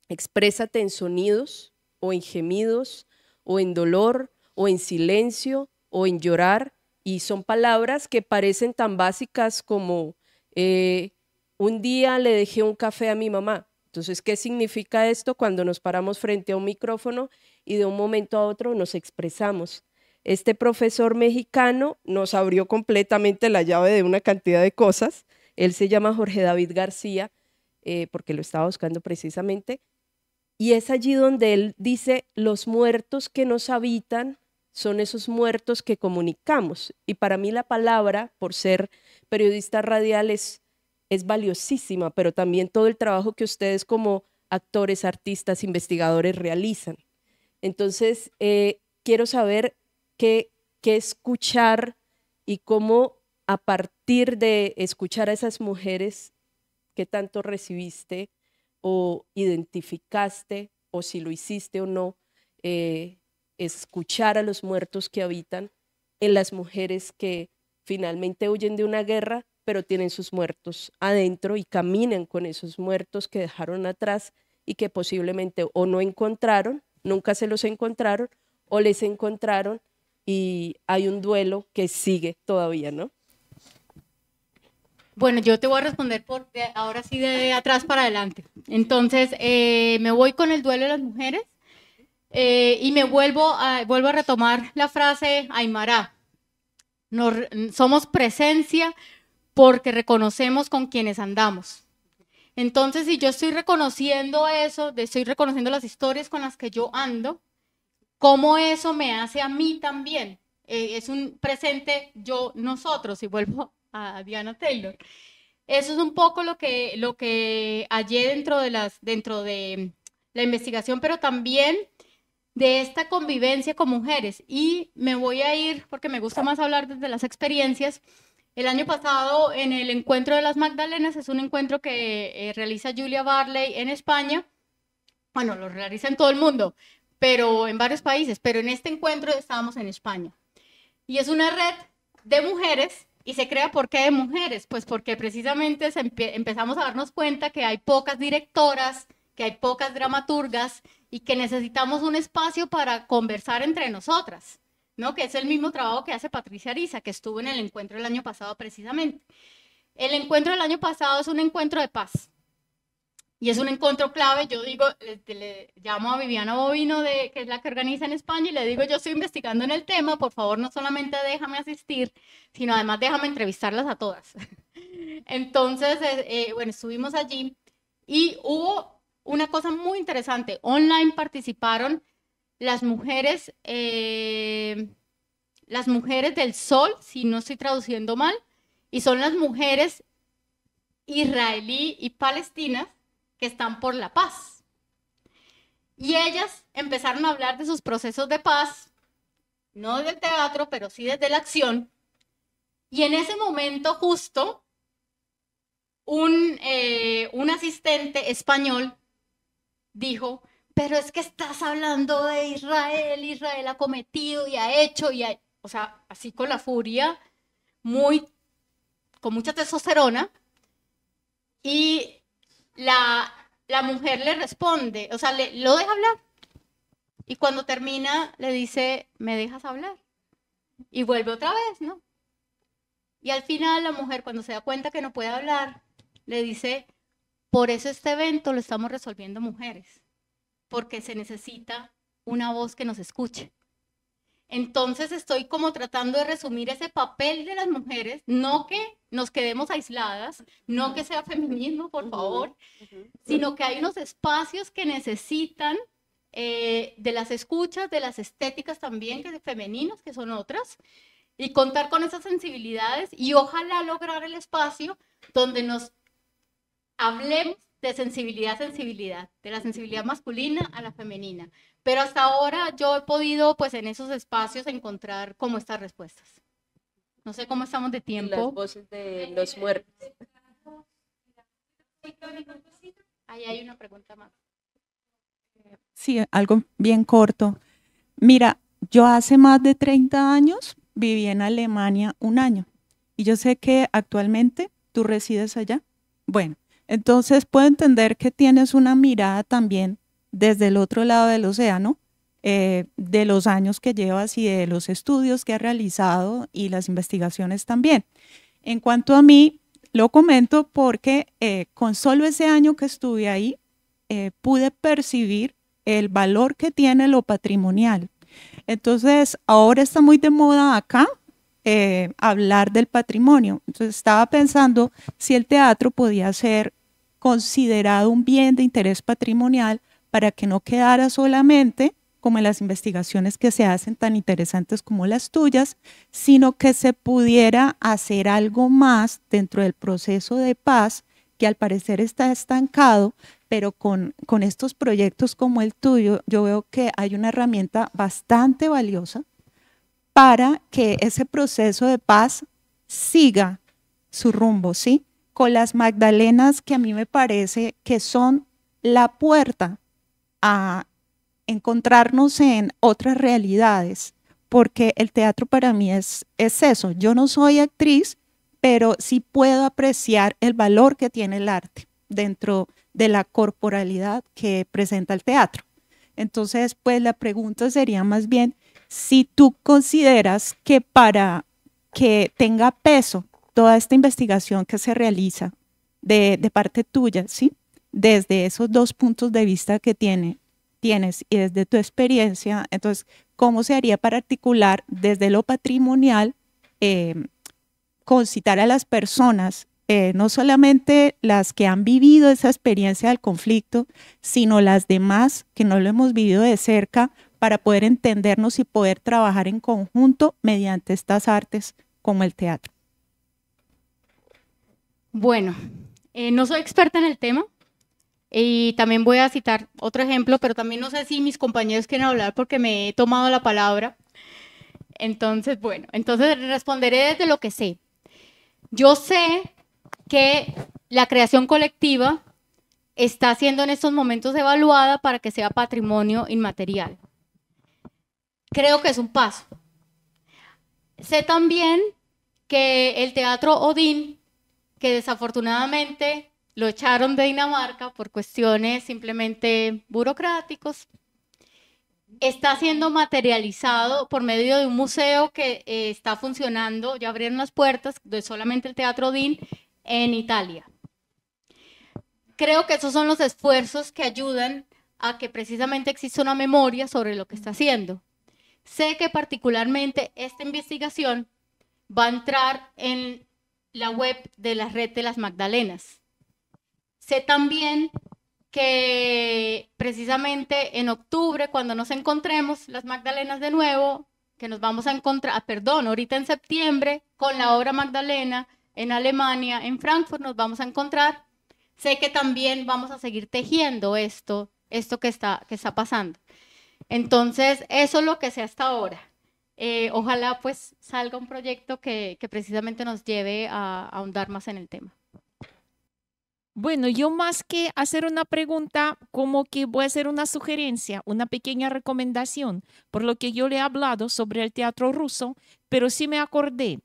exprésate en sonidos o en gemidos o en dolor o en silencio o en llorar. Y son palabras que parecen tan básicas como un día le dejé un café a mi mamá. Entonces, ¿qué significa esto? Cuando nos paramos frente a un micrófono y de un momento a otro nos expresamos. Este profesor mexicano nos abrió completamente la llave de una cantidad de cosas. Él se llama Jorge David García, porque lo estaba buscando precisamente. Y es allí donde él dice: los muertos que nos habitan son esos muertos que comunicamos. Y para mí la palabra, por ser periodista radial, es valiosísima, pero también todo el trabajo que ustedes como actores, artistas, investigadores realizan. Entonces, quiero saber qué escuchar y cómo, a partir de escuchar a esas mujeres, qué tanto recibiste o identificaste, o si lo hiciste o no, escuchar a los muertos que habitan en las mujeres que finalmente huyen de una guerra, pero tienen sus muertos adentro y caminan con esos muertos que dejaron atrás y que posiblemente o no encontraron, nunca se los encontraron, o les encontraron y hay un duelo que sigue todavía, ¿no? Bueno, yo te voy a responder ahora sí de atrás para adelante. Entonces, me voy con el duelo de las mujeres y me vuelvo a retomar la frase Aymara. Somos presencia porque reconocemos con quienes andamos. Entonces, si yo estoy reconociendo eso, estoy reconociendo las historias con las que yo ando, ¿cómo eso me hace a mí también? Es un presente yo, nosotros, y vuelvo a Diana Taylor. Eso es un poco lo que hallé dentro de la investigación, pero también de esta convivencia con mujeres. Y me voy a ir, porque me gusta más hablar desde las experiencias. El año pasado, en el Encuentro de las Magdalenas, es un encuentro que realiza Julia Barley en España. Bueno, lo realiza en todo el mundo, pero en varios países. Pero en este encuentro estábamos en España. Y es una red de mujeres. ¿Y se crea por qué de mujeres? Pues porque precisamente empezamos a darnos cuenta que hay pocas directoras, que hay pocas dramaturgas y que necesitamos un espacio para conversar entre nosotras, ¿no? Que es el mismo trabajo que hace Patricia Ariza, que estuvo en el encuentro del año pasado precisamente. El encuentro del año pasado es un encuentro de paz. Y es un encuentro clave. Yo digo, le llamo a Viviana Bovino, que es la que organiza en España, y le digo: yo estoy investigando en el tema, por favor, no solamente déjame asistir, sino además déjame entrevistarlas a todas. Entonces, bueno, estuvimos allí y hubo una cosa muy interesante. Online participaron las mujeres del sol, si no estoy traduciendo mal, y son las mujeres israelí y palestinas que están por la paz. Y ellas empezaron a hablar de sus procesos de paz, no desde el teatro, pero sí desde la acción. Y en ese momento justo, un asistente español dijo, pero es que estás hablando de Israel, Israel ha cometido y ha hecho, o sea, así con la furia, con mucha testosterona, y la mujer le responde, o sea, lo deja hablar, y cuando termina le dice, ¿me dejas hablar? Y vuelve otra vez, ¿no? Y al final la mujer, cuando se da cuenta que no puede hablar, le dice, por eso este evento lo estamos resolviendo mujeres, porque se necesita una voz que nos escuche. Entonces estoy como tratando de resumir ese papel de las mujeres, no que nos quedemos aisladas, no que sea feminismo, por favor, sino que hay unos espacios que necesitan de las escuchas, de las estéticas también, que femeninos, que son otras, y contar con esas sensibilidades y ojalá lograr el espacio donde nos hablemos de sensibilidad a sensibilidad, de la sensibilidad masculina a la femenina. Pero hasta ahora yo he podido, pues en esos espacios, encontrar como estas respuestas. No sé cómo estamos de tiempo. Las voces de los muertos. Ahí hay una pregunta más. Sí, algo bien corto. Mira, yo hace más de 30 años viví en Alemania 1 año y yo sé que actualmente tú resides allá. Bueno, entonces puedo entender que tienes una mirada también desde el otro lado del océano, de los años que llevas y de los estudios que has realizado y las investigaciones también. En cuanto a mí, lo comento porque con solo ese año que estuve ahí, pude percibir el valor que tiene lo patrimonial. Entonces, ahora está muy de moda acá hablar del patrimonio. Entonces, estaba pensando si el teatro podía ser considerado un bien de interés patrimonial para que no quedara solamente como en las investigaciones que se hacen tan interesantes como las tuyas, sino que se pudiera hacer algo más dentro del proceso de paz que al parecer está estancado, pero con estos proyectos como el tuyo, yo veo que hay una herramienta bastante valiosa para que ese proceso de paz siga su rumbo, ¿sí? Con las Magdalenas, que a mí me parece que son la puerta a encontrarnos en otras realidades, porque el teatro para mí es eso. Yo no soy actriz, pero sí puedo apreciar el valor que tiene el arte dentro de la corporalidad que presenta el teatro. Entonces, pues la pregunta sería más bien si tú consideras que para que tenga peso toda esta investigación que se realiza de parte tuya, ¿sí? Desde esos 2 puntos de vista que tienes y desde tu experiencia, entonces, ¿cómo se haría para articular desde lo patrimonial, concitar a las personas, no solamente las que han vivido esa experiencia del conflicto, sino las demás que no lo hemos vivido de cerca, para poder entendernos y poder trabajar en conjunto mediante estas artes como el teatro? Bueno, no soy experta en el tema y también voy a citar otro ejemplo, pero también no sé si mis compañeros quieren hablar porque me he tomado la palabra. Entonces, bueno, entonces responderé desde lo que sé. Yo sé que la creación colectiva está siendo en estos momentos evaluada para que sea patrimonio inmaterial. Creo que es un paso. Sé también que el Teatro Odín, que desafortunadamente lo echaron de Dinamarca por cuestiones simplemente burocráticos, está siendo materializado por medio de un museo que está funcionando, ya abrieron las puertas de solamente el Teatro Odín en Italia. Creo que esos son los esfuerzos que ayudan a que precisamente exista una memoria sobre lo que está haciendo. Sé que particularmente esta investigación va a entrar en la web de la Red de las Magdalenas. Sé también que precisamente en octubre, cuando nos encontremos las Magdalenas de nuevo, que nos vamos a encontrar, perdón, ahorita en septiembre, con la obra Magdalena en Alemania, en Frankfurt, nos vamos a encontrar. Sé que también vamos a seguir tejiendo esto que está pasando. Entonces, eso es lo que sé hasta ahora. Ojalá pues salga un proyecto que precisamente nos lleve a ahondar más en el tema. Bueno, yo más que hacer una pregunta, como que voy a hacer una sugerencia, una pequeña recomendación, por lo que yo le he hablado sobre el teatro ruso, pero sí me acordé.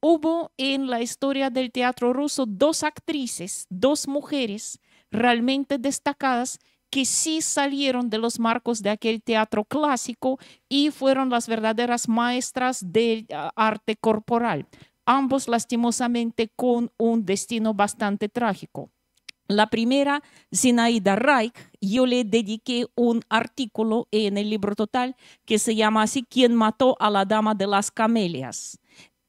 Hubo en la historia del teatro ruso 2 actrices, 2 mujeres realmente destacadas que sí salieron de los marcos de aquel teatro clásico y fueron las verdaderas maestras del arte corporal, ambos lastimosamente con un destino bastante trágico. La primera, Zinaida Reich, yo le dediqué un artículo en el libro total que se llama así, ¿Quién mató a la dama de las camelias?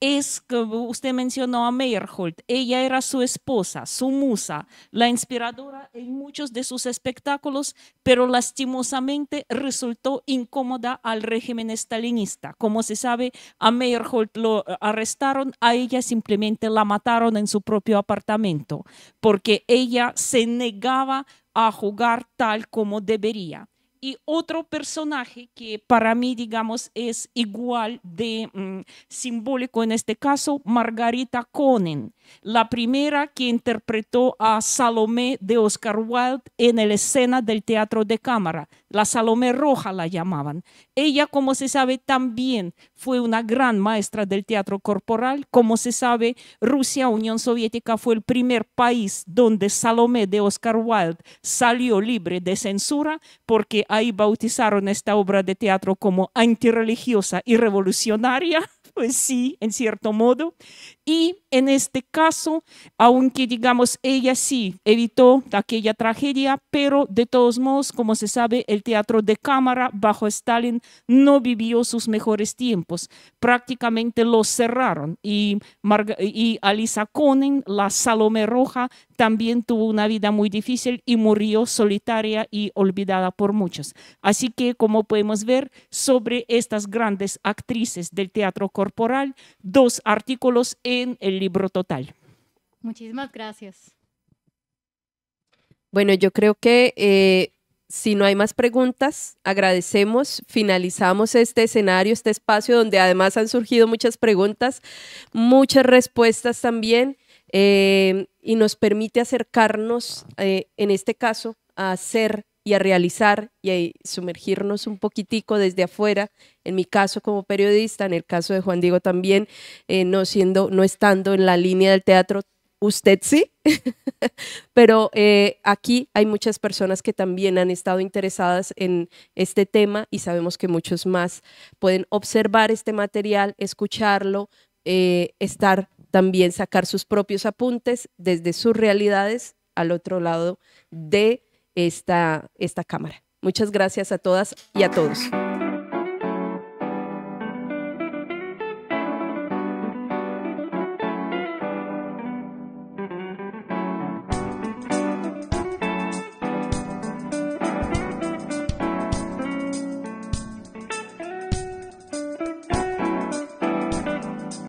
Es que usted mencionó a Meyerhold, ella era su esposa, su musa, la inspiradora en muchos de sus espectáculos, pero lastimosamente resultó incómoda al régimen stalinista. Como se sabe, a Meyerhold lo arrestaron, a ella simplemente la mataron en su propio apartamento, porque ella se negaba a jugar tal como debería. Y otro personaje que para mí, digamos, es igual de simbólico en este caso, Margarita Konen, la primera que interpretó a Salomé de Oscar Wilde en la escena del teatro de cámara. La Salomé Roja la llamaban. Ella, como se sabe, también fue una gran maestra del teatro corporal. Como se sabe, Rusia, Unión Soviética, fue el primer país donde Salomé de Oscar Wilde salió libre de censura, porque ahí bautizaron esta obra de teatro como antirreligiosa y revolucionaria. Pues sí, en cierto modo. Y en este caso, aunque digamos ella sí evitó aquella tragedia, pero de todos modos, como se sabe, el teatro de cámara bajo Stalin no vivió sus mejores tiempos. Prácticamente lo cerraron. Y Alisa Konen, la Salomé Roja, también tuvo una vida muy difícil y murió solitaria y olvidada por muchos. Así que, como podemos ver, sobre estas grandes actrices del teatro corporal, 2 artículos en el libro total. Muchísimas gracias. Bueno, yo creo que si no hay más preguntas, agradecemos, finalizamos este escenario, este espacio donde además han surgido muchas preguntas, muchas respuestas también, y nos permite acercarnos, en este caso, a hacer y a realizar y a sumergirnos un poquitico desde afuera, en mi caso como periodista, en el caso de Juan Diego también, no estando en la línea del teatro, usted sí, pero aquí hay muchas personas que también han estado interesadas en este tema y sabemos que muchos más pueden observar este material, escucharlo, también sacar sus propios apuntes desde sus realidades al otro lado de esta cámara. Muchas gracias a todas y a todos.